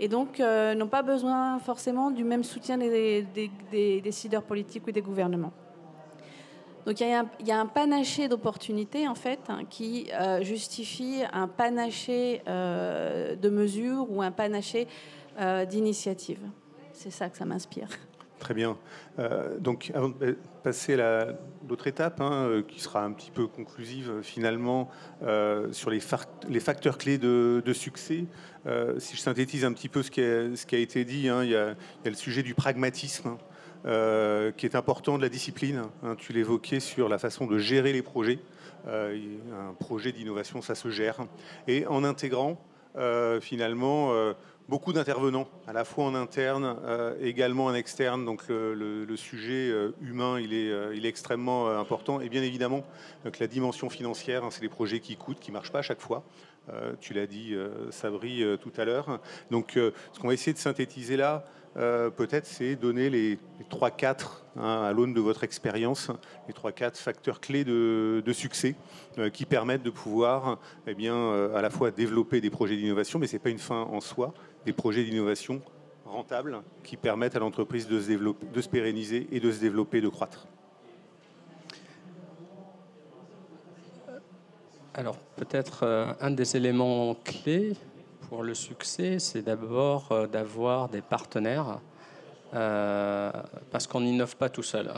et donc n'ont pas besoin forcément du même soutien des décideurs politiques ou des gouvernements. Donc il y a un panaché d'opportunités en fait qui justifie un panaché de mesures ou un panaché d'initiatives. C'est ça que ça m'inspire. Très bien. Donc, avant de passer à l'autre étape, qui sera un petit peu conclusive finalement, sur les facteurs clés de succès, si je synthétise un petit peu ce qui a été dit, il y a le sujet du pragmatisme, qui est important, de la discipline. Tu l'évoquais sur la façon de gérer les projets. Un projet d'innovation, ça se gère. Et en intégrant, finalement, beaucoup d'intervenants, à la fois en interne, également en externe. Donc le sujet humain, il est extrêmement important. Et bien évidemment, donc, la dimension financière, c'est des projets qui coûtent, qui ne marchent pas à chaque fois. Tu l'as dit, Sabri, tout à l'heure. Donc ce qu'on va essayer de synthétiser là, peut-être, c'est donner les 3-4, à l'aune de votre expérience, les 3-4 facteurs clés de succès qui permettent de pouvoir à la fois développer des projets d'innovation, mais ce n'est pas une fin en soi, des projets d'innovation rentables qui permettent à l'entreprise de se développer, de se pérenniser et de se développer, de croître. Alors peut-être un des éléments clés pour le succès, c'est d'abord d'avoir des partenaires, parce qu'on n'innove pas tout seul.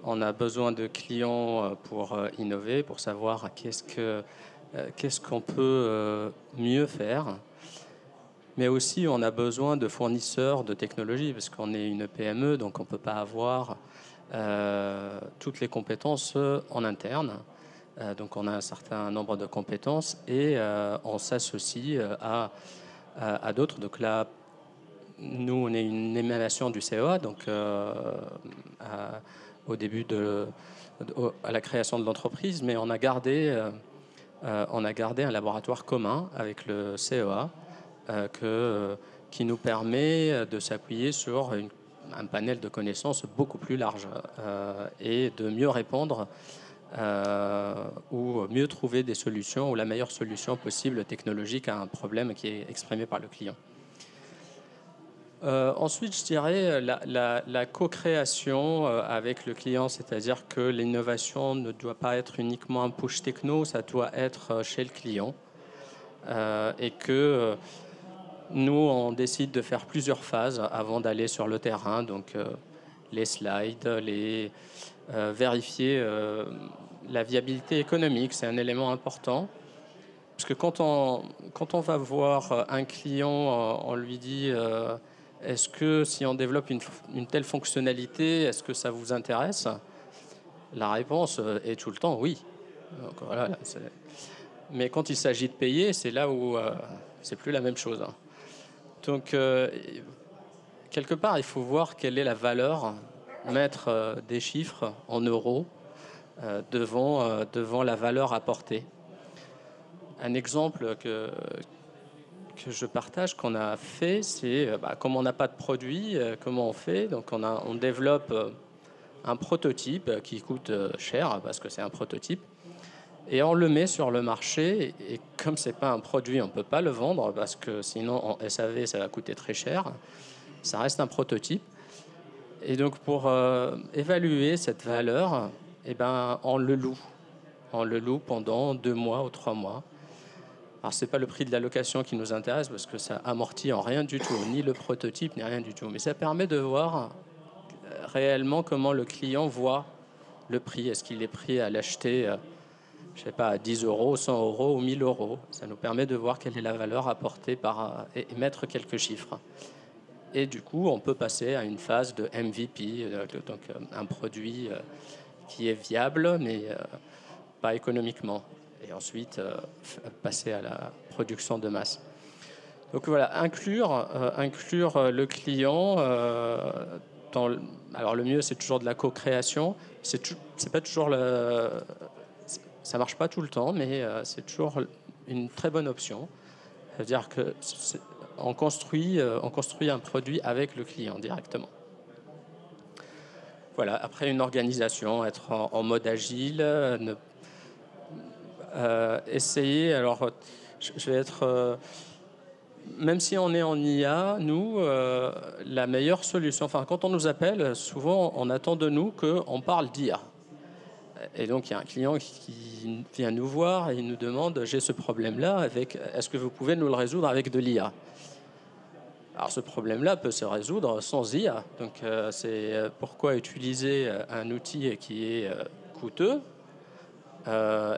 On a besoin de clients pour innover, pour savoir qu'est-ce qu'on peut mieux faire. Mais aussi, on a besoin de fournisseurs de technologies, parce qu'on est une PME, donc on ne peut pas avoir toutes les compétences en interne. Donc on a un certain nombre de compétences et on s'associe à d'autres. Donc là, nous, on est une émanation du CEA, donc au début à la création de l'entreprise, mais on a gardé un laboratoire commun avec le CEA qui nous permet de s'appuyer sur un panel de connaissances beaucoup plus large et de mieux répondre ou mieux trouver des solutions ou la meilleure solution possible technologique à un problème qui est exprimé par le client. Ensuite, je dirais la co-création avec le client, c'est-à-dire que l'innovation ne doit pas être uniquement un push techno, ça doit être chez le client et que nous, on décide de faire plusieurs phases avant d'aller sur le terrain, donc les slides, vérifier la viabilité économique, c'est un élément important. Parce que quand on va voir un client, on lui dit est-ce que si on développe une telle fonctionnalité, est-ce que ça vous intéresse? La réponse est tout le temps oui. Donc, voilà, mais quand il s'agit de payer, c'est là où c'est plus la même chose. Donc, quelque part, il faut voir quelle est la valeur, mettre des chiffres en euros devant la valeur apportée. Un exemple que je partage, qu'on a fait, c'est comme on n'a pas de produit, comment on fait? Donc on développe un prototype qui coûte cher parce que c'est un prototype et on le met sur le marché et comme c'est pas un produit, on peut pas le vendre parce que sinon en SAV ça va coûter très cher. Ça reste un prototype et donc pour évaluer cette valeur, on le loue. On le loue pendant 2 mois ou 3 mois. Alors, ce n'est pas le prix de la location qui nous intéresse parce que ça amortit en rien du tout, ni le prototype, ni rien du tout. Mais ça permet de voir réellement comment le client voit le prix. Est-ce qu'il est prêt à l'acheter, je sais pas, à 10 euros, 100 euros ou 1000 euros? Ça nous permet de voir quelle est la valeur apportée et mettre quelques chiffres. Et du coup, on peut passer à une phase de MVP, donc un produit qui est viable, mais pas économiquement. Et ensuite passer à la production de masse. Donc voilà, inclure le client alors le mieux c'est toujours de la co-création. C'est pas toujours ça marche pas tout le temps, mais c'est toujours une très bonne option. C'est-à-dire que on construit un produit avec le client directement. Voilà, après une organisation, être en mode agile, essayer, alors je vais être même si on est en IA, nous, la meilleure solution, enfin, quand on nous appelle, souvent, on attend de nous qu'on parle d'IA. Et donc, il y a un client qui vient nous voir et il nous demande, j'ai ce problème-là, est-ce que vous pouvez nous le résoudre avec de l'IA? Alors, ce problème-là peut se résoudre sans IA. Donc, c'est pourquoi utiliser un outil qui est coûteux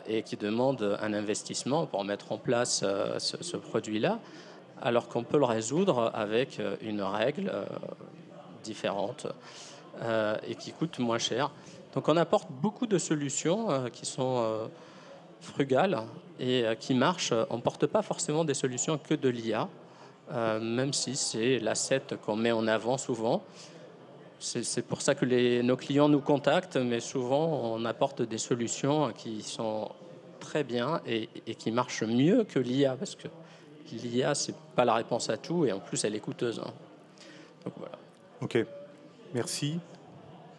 et qui demande un investissement pour mettre en place ce produit-là, alors qu'on peut le résoudre avec une règle différente et qui coûte moins cher. Donc on apporte beaucoup de solutions qui sont frugales et qui marchent. On ne porte pas forcément des solutions que de l'IA, même si c'est l'asset qu'on met en avant souvent. C'est pour ça que nos clients nous contactent, mais souvent on apporte des solutions qui sont très bien et qui marchent mieux que l'IA, parce que l'IA, c'est pas la réponse à tout, et en plus, elle est coûteuse. Donc voilà. Ok, merci.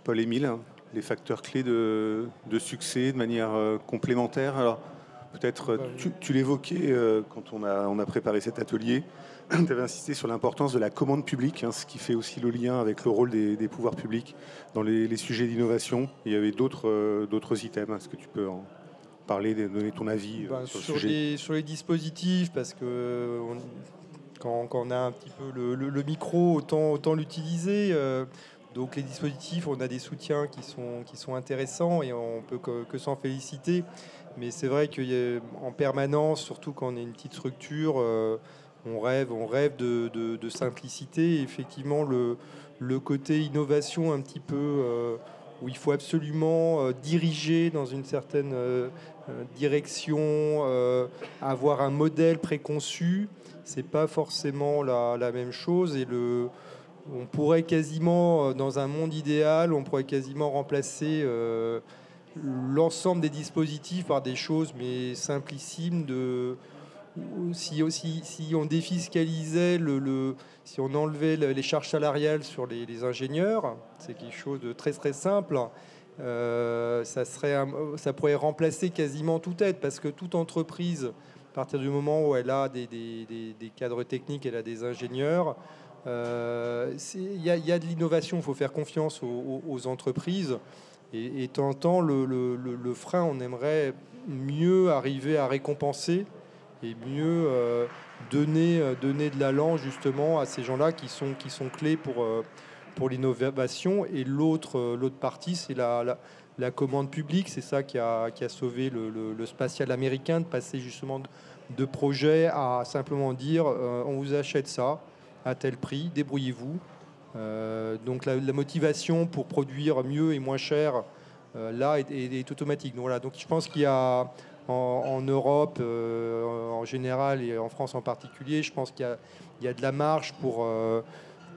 Paul-Émile, les facteurs clés de succès de manière complémentaire. Alors, peut-être, tu l'évoquais quand on a préparé cet atelier. Tu avais insisté sur l'importance de la commande publique, ce qui fait aussi le lien avec le rôle des pouvoirs publics dans les sujets d'innovation. Il y avait d'autres items. Est-ce que tu peux en parler, donner ton avis sur le sujet? Sur les dispositifs, parce que quand on a un petit peu le micro, autant l'utiliser. Donc les dispositifs, on a des soutiens qui sont intéressants et on peut que s'en féliciter. Mais c'est vrai qu'en permanence, surtout quand on est une petite structure, on rêve de simplicité. Et effectivement, le côté innovation un petit peu où il faut absolument diriger dans une certaine direction, avoir un modèle préconçu, c'est pas forcément la même chose. Et on pourrait quasiment, dans un monde idéal, on pourrait quasiment remplacer l'ensemble des dispositifs par des choses mais simplissimes. Si on défiscalisait, si on enlevait les charges salariales sur les ingénieurs, c'est quelque chose de très très simple. Ça pourrait remplacer quasiment toute aide, parce que toute entreprise, à partir du moment où elle a des cadres techniques, elle a des ingénieurs, il y a de l'innovation, il faut faire confiance aux entreprises. Et temps le frein, on aimerait mieux arriver à récompenser et mieux donner de l'allant justement à ces gens-là qui sont clés pour l'innovation. Et l'autre partie, c'est la commande publique. C'est ça qui a sauvé le spatial américain, de passer justement de projet à simplement dire on vous achète ça à tel prix, débrouillez-vous. Donc la motivation pour produire mieux et moins cher là est automatique. Donc, voilà. Donc je pense qu'il y a en Europe en général et en France en particulier, je pense qu'il y a de la marge pour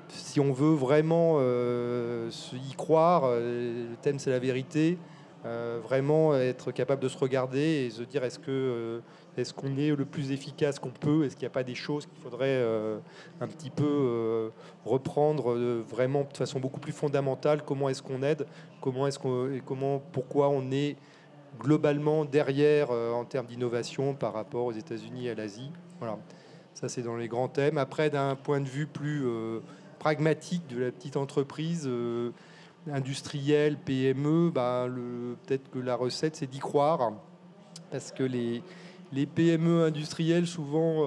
si on veut vraiment y croire, le thème c'est la vérité, vraiment être capable de se regarder et se dire est-ce qu'on est le plus efficace qu'on peut, est-ce qu'il n'y a pas des choses qu'il faudrait un petit peu reprendre vraiment de façon beaucoup plus fondamentale, comment est-ce qu'on aide, pourquoi on est globalement derrière en termes d'innovation par rapport aux États-Unis et à l'Asie. Voilà, ça c'est dans les grands thèmes. Après, d'un point de vue plus pragmatique de la petite entreprise industrielle, PME, peut-être que la recette c'est d'y croire, parce que les PME industrielles souvent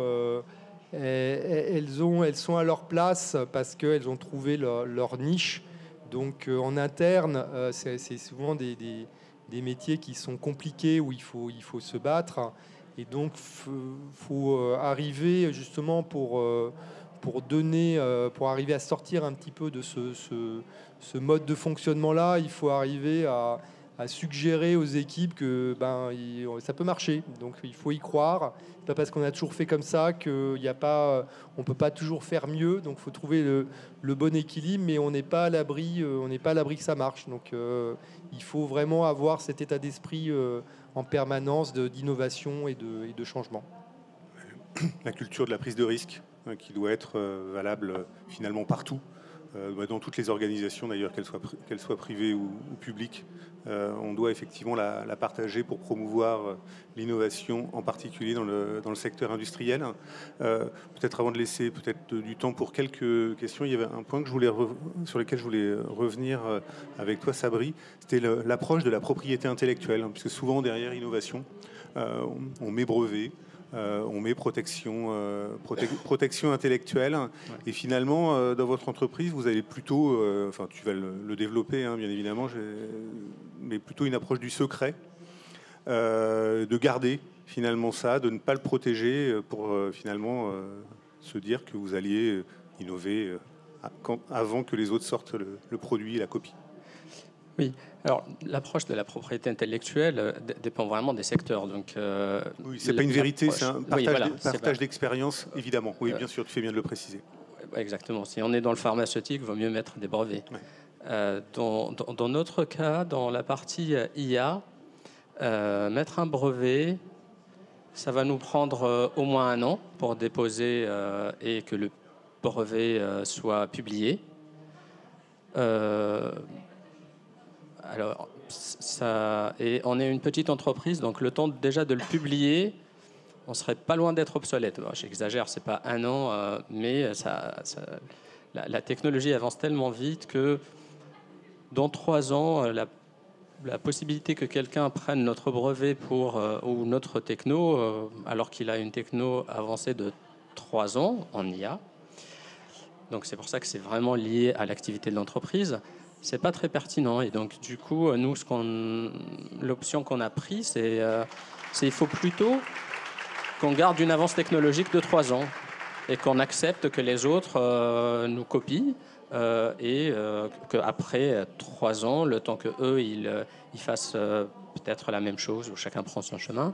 elles sont à leur place parce qu'elles ont trouvé leur niche. Donc en interne, c'est souvent des métiers qui sont compliqués où il faut se battre, et donc faut arriver justement pour arriver à sortir un petit peu de ce mode de fonctionnement là. Il faut arriver à suggérer aux équipes que ça peut marcher, donc il faut y croire. C'est pas parce qu'on a toujours fait comme ça on peut pas toujours faire mieux, donc il faut trouver le bon équilibre, mais on n'est pas à l'abri que ça marche. Donc il faut vraiment avoir cet état d'esprit en permanence d'innovation et de changement. La culture de la prise de risque qui doit être valable finalement partout, dans toutes les organisations d'ailleurs, qu'elles soient privées ou publiques. On doit effectivement la partager pour promouvoir l'innovation, en particulier dans le secteur industriel. Peut-être avant de laisser du temps pour quelques questions, il y avait un point sur lequel je voulais revenir avec toi, Sabri. C'était l'approche de la propriété intellectuelle, hein, puisque souvent derrière innovation, on met brevet. On met protection intellectuelle. Ouais. Et finalement, dans votre entreprise, vous avez plutôt, enfin tu vas le développer, hein, bien évidemment, mais plutôt une approche du secret, de garder finalement ça, de ne pas le protéger pour finalement se dire que vous alliez innover avant que les autres sortent le produit et la copie. Oui, alors l'approche de la propriété intellectuelle dépend vraiment des secteurs. Donc, oui, c'est pas une vérité, c'est un partage d'expérience, évidemment. Oui, bien sûr, tu fais bien de le préciser. Exactement. Si on est dans le pharmaceutique, il vaut mieux mettre des brevets. Ouais. Dans notre cas, dans la partie IA, mettre un brevet, ça va nous prendre au moins 1 an pour déposer et que le brevet soit publié. Alors, et on est une petite entreprise, donc le temps déjà de le publier, on serait pas loin d'être obsolète. Bon, j'exagère, c'est pas 1 an, mais la technologie avance tellement vite que dans 3 ans, la possibilité que quelqu'un prenne notre brevet ou notre techno, alors qu'il a une techno avancée de 3 ans en IA. Donc c'est pour ça que c'est vraiment lié à l'activité de l'entreprise. C'est pas très pertinent, et donc du coup nous l'option qu'on a prise, c'est il faut plutôt qu'on garde une avance technologique de 3 ans et qu'on accepte que les autres nous copient et qu'après 3 ans, le temps que eux ils fassent peut-être la même chose, où chacun prend son chemin,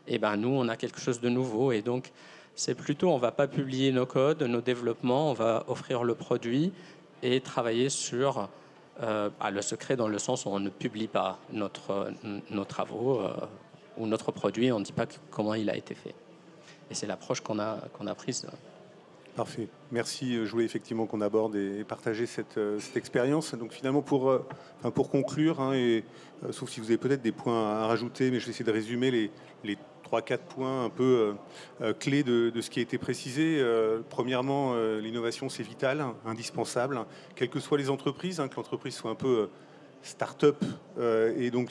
et ben nous on a quelque chose de nouveau. Et donc c'est plutôt, on va pas publier nos codes, nos développements, on va offrir le produit et travailler sur le secret, dans le sens où on ne publie pas nos travaux ou notre produit, on ne dit pas comment il a été fait. Et c'est l'approche qu'on a prise. Parfait. Merci. Je voulais effectivement qu'on aborde et partager cette expérience. Donc finalement, pour conclure, hein, sauf si vous avez peut-être des points à rajouter, mais je vais essayer de résumer les 3-4 points un peu clés de ce qui a été précisé. Premièrement, l'innovation, c'est vital, indispensable, quelles que soient les entreprises, hein, que l'entreprise soit un peu start-up, et donc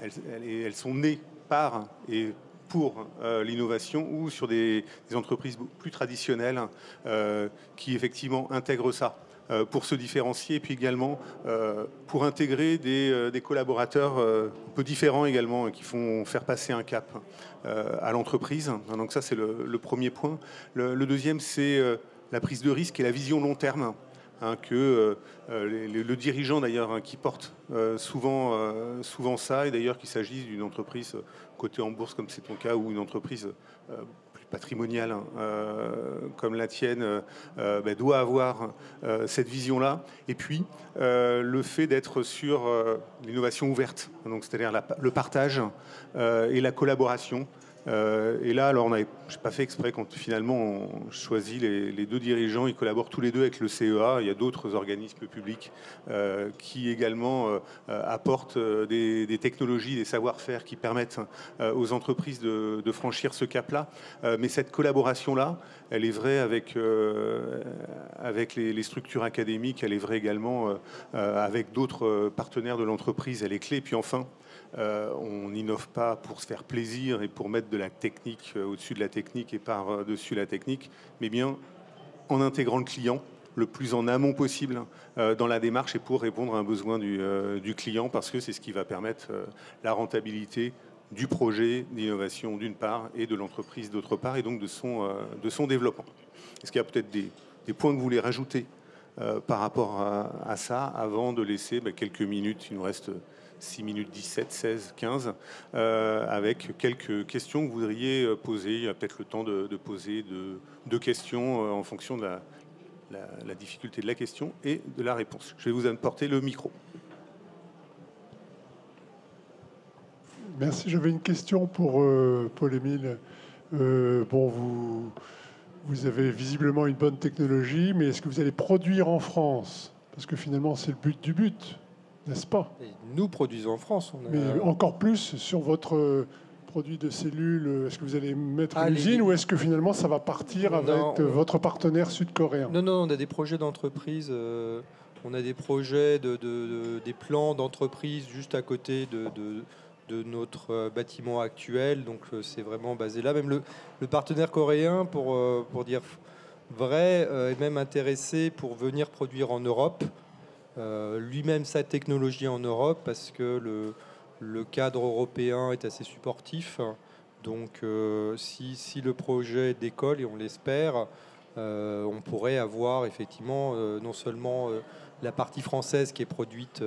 elles sont nées par et pour l'innovation, ou sur des entreprises plus traditionnelles qui effectivement intègrent ça pour se différencier, et puis également pour intégrer des collaborateurs un peu différents également, qui font faire passer un cap à l'entreprise. Donc ça, c'est le premier point. Le deuxième, c'est la prise de risque et la vision long terme. Que le dirigeant d'ailleurs, hein, qui porte souvent ça, et d'ailleurs qu'il s'agisse d'une entreprise cotée en bourse comme c'est ton cas, ou une entreprise plus patrimoniale, hein, comme la tienne, doit avoir cette vision-là. Et puis le fait d'être sur l'innovation ouverte, donc c'est-à-dire le partage et la collaboration. Et là, alors, j'ai pas fait exprès, quand finalement on choisit les 2 dirigeants, ils collaborent tous les 2 avec le CEA. Il y a d'autres organismes publics qui également apportent des technologies, des savoir-faire qui permettent aux entreprises de franchir ce cap-là. Mais cette collaboration-là, elle est vraie avec les structures académiques, elle est vraie également avec d'autres partenaires de l'entreprise, elle est clé. Et puis enfin, on n'innove pas pour se faire plaisir et pour mettre de la technique au-dessus de la technique et par-dessus la technique, mais bien en intégrant le client le plus en amont possible dans la démarche, et pour répondre à un besoin du client, parce que c'est ce qui va permettre la rentabilité du projet d'innovation d'une part, et de l'entreprise d'autre part, et donc de son développement. Est-ce qu'il y a peut-être des points que vous voulez rajouter par rapport à ça, avant de laisser quelques minutes, il nous reste 6 minutes 17, 16, 15, avec quelques questions que vous voudriez poser. Il y a peut-être le temps de poser 2 questions en fonction de la difficulté de la question et de la réponse. Je vais vous apporter le micro. Merci. J'avais une question pour Paul-Émile. vous avez visiblement une bonne technologie, mais est-ce que vous allez produire en France? Parce que finalement, c'est le but du but, n'est-ce pas? Et nous produisons en France. Mais encore plus sur votre produit de cellules, est-ce que vous allez mettre une usine ou est-ce que finalement ça va partir avec votre partenaire sud-coréen? Non, on a des projets d'entreprise, on a des projets, des plans d'entreprise juste à côté de notre bâtiment actuel, donc c'est vraiment basé là. Même le partenaire coréen, pour dire vrai, est même intéressé pour venir produire en Europe, lui-même sa technologie en Europe, parce que le cadre européen est assez supportif. Donc si le projet décolle, et on l'espère, on pourrait avoir effectivement non seulement la partie française qui est produite,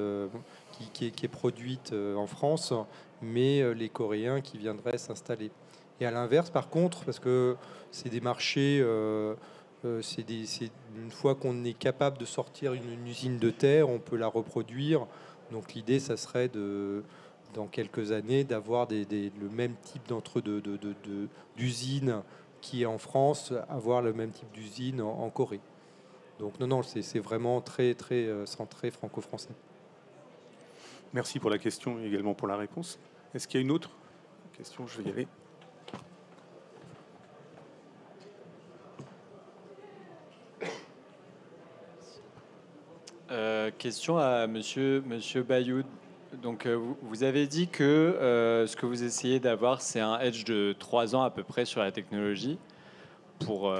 qui est produite en France, mais les Coréens qui viendraient s'installer. Et à l'inverse, par contre, parce que c'est des marchés, une fois qu'on est capable de sortir une usine de terre, on peut la reproduire. Donc l'idée, ça serait dans quelques années d'avoir le même type d'usine qui est en France, avoir le même type d'usine en Corée. Donc non, c'est vraiment très, très centré franco-français. Merci pour la question et également pour la réponse. Est-ce qu'il y a une autre question? Je vais y aller. Question à Monsieur Bayoud. Donc, vous avez dit que ce que vous essayez d'avoir, c'est un edge de 3 ans à peu près sur la technologie pour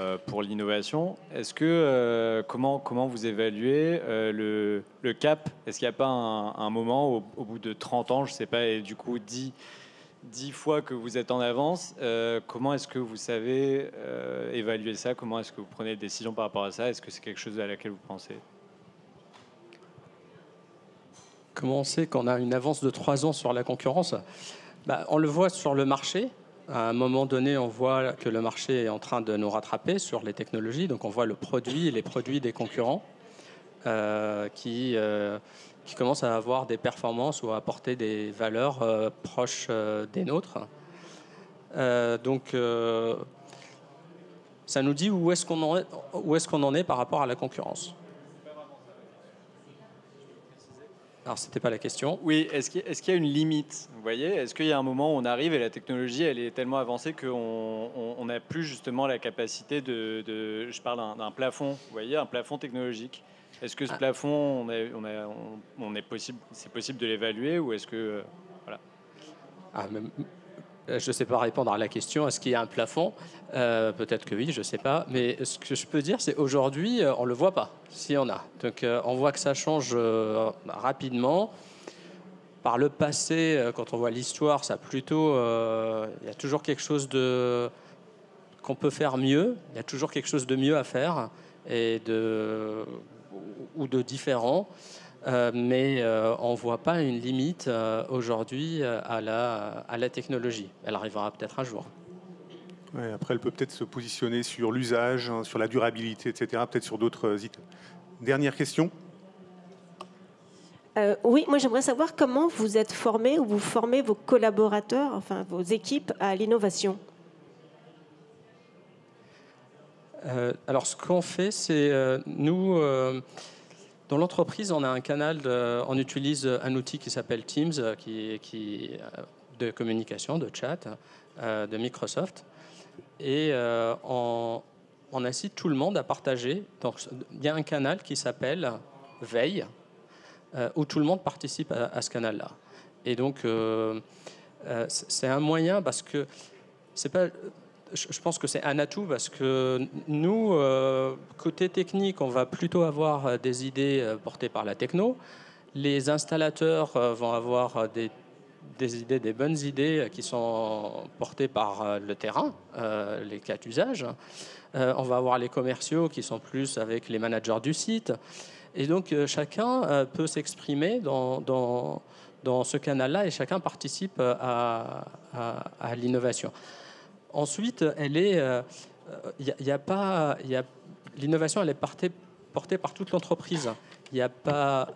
l'innovation. Est-ce que comment vous évaluez le cap? Est-ce qu'il n'y a pas un moment au bout de 30 ans, je ne sais pas, et du coup 10 fois que vous êtes en avance, comment est-ce que vous savez évaluer ça? Comment est-ce que vous prenez des décisions par rapport à ça? Est-ce que c'est quelque chose à laquelle vous pensez? Comment on sait qu'on a une avance de 3 ans sur la concurrence? On le voit sur le marché. À un moment donné, on voit que le marché est en train de nous rattraper sur les technologies. Donc on voit les produits des concurrents qui commencent à avoir des performances ou à apporter des valeurs proches des nôtres. Donc ça nous dit où est-ce qu'on en est par rapport à la concurrence. Alors, ce n'était pas la question. Oui, est-ce qu'il y a une limite? Vous voyez, est-ce qu'il y a un moment où on arrive et la technologie, elle est tellement avancée qu'on n'a plus justement la capacité je parle d'un plafond, vous voyez, un plafond technologique. Est-ce que ce plafond, c'est possible de l'évaluer ou est-ce que... voilà. Je ne sais pas répondre à la question. Est-ce qu'il y a un plafond? Peut-être que oui, je ne sais pas. Mais ce que je peux dire, c'est aujourd'hui, on ne le voit pas, s'il y en a. Donc, on voit que ça change rapidement. Par le passé, quand on voit l'histoire, ça plutôt... il y a toujours quelque chose qu'on peut faire mieux. Il y a toujours quelque chose de mieux à faire ou de différent. Mais on ne voit pas une limite aujourd'hui à la technologie. Elle arrivera peut-être un jour. Ouais, après, elle peut peut-être se positionner sur l'usage, sur la durabilité, etc., peut-être sur d'autres items. Dernière question. Oui, moi j'aimerais savoir comment vous êtes formé ou vous formez vos collaborateurs, enfin vos équipes à l'innovation. Alors ce qu'on fait, c'est nous... dans l'entreprise, on a un canal, on utilise un outil qui s'appelle Teams, de communication, de chat, de Microsoft. Et on incite tout le monde à partager. Donc, il y a un canal qui s'appelle Veille, où tout le monde participe à ce canal-là. Et donc, c'est un moyen parce que c'est pas... Je pense que c'est un atout parce que nous, côté technique, on va plutôt avoir des idées portées par la techno. Les installateurs vont avoir des idées, des bonnes idées qui sont portées par le terrain, les cas d'usage. On va avoir les commerciaux qui sont plus avec les managers du site. Et donc, chacun peut s'exprimer dans ce canal-là et chacun participe à l'innovation. Ensuite, l'innovation, elle est portée par toute l'entreprise. Il n'y a pas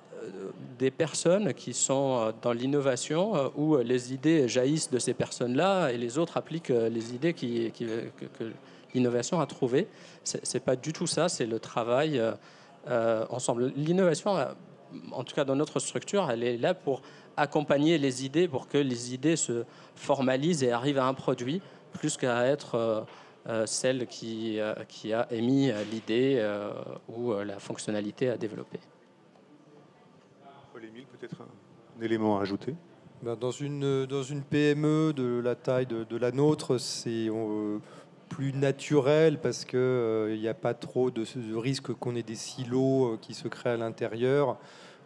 des personnes qui sont dans l'innovation où les idées jaillissent de ces personnes-là et les autres appliquent les idées que l'innovation à trouver. C'est pas du tout ça, c'est le travail ensemble. L'innovation, en tout cas dans notre structure, elle est là pour accompagner les idées, pour que les idées se formalisent et arrivent à un produit, plus qu'à être celle qui a émis l'idée ou la fonctionnalité à développer. Paul-Émile, peut-être un élément à ajouter? Dans une PME de la taille de la nôtre, c'est plus naturel parce qu'il n'y a pas trop de risque qu'on ait des silos qui se créent à l'intérieur.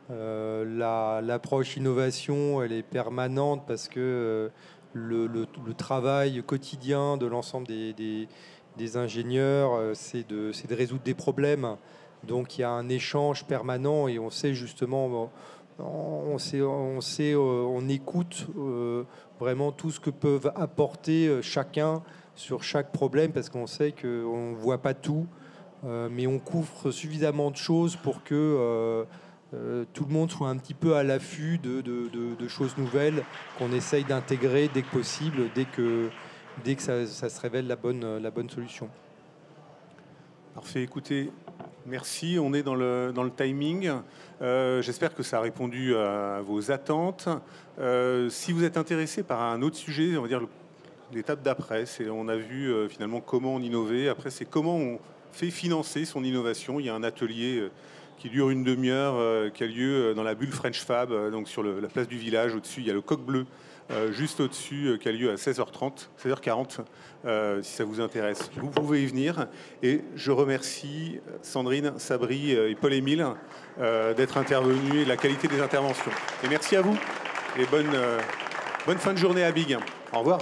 L'approche innovation, elle est permanente parce que le travail quotidien de l'ensemble des ingénieurs, c'est de résoudre des problèmes. Donc il y a un échange permanent et on sait justement, on écoute vraiment tout ce que peuvent apporter chacun sur chaque problème parce qu'on sait qu'on ne voit pas tout, mais on couvre suffisamment de choses pour que tout le monde soit un petit peu à l'affût de choses nouvelles qu'on essaye d'intégrer dès que possible, dès que ça se révèle la bonne solution. Parfait, écoutez, merci. On est dans le timing. J'espère que ça a répondu à vos attentes. Si vous êtes intéressé par un autre sujet, on va dire l'étape d'après, on a vu finalement comment on innovait. Après, c'est comment on fait financer son innovation. Il y a un atelier qui dure une demi-heure, qui a lieu dans la bulle French Fab, donc sur la place du village. Au-dessus, il y a le coq bleu, juste au-dessus, qui a lieu à 16h30, 16h40, si ça vous intéresse. Vous pouvez y venir. Et je remercie Sandrine, Sabri et Paul-Émile d'être intervenus et de la qualité des interventions. Et merci à vous. Et bonne fin de journée à Big. Au revoir.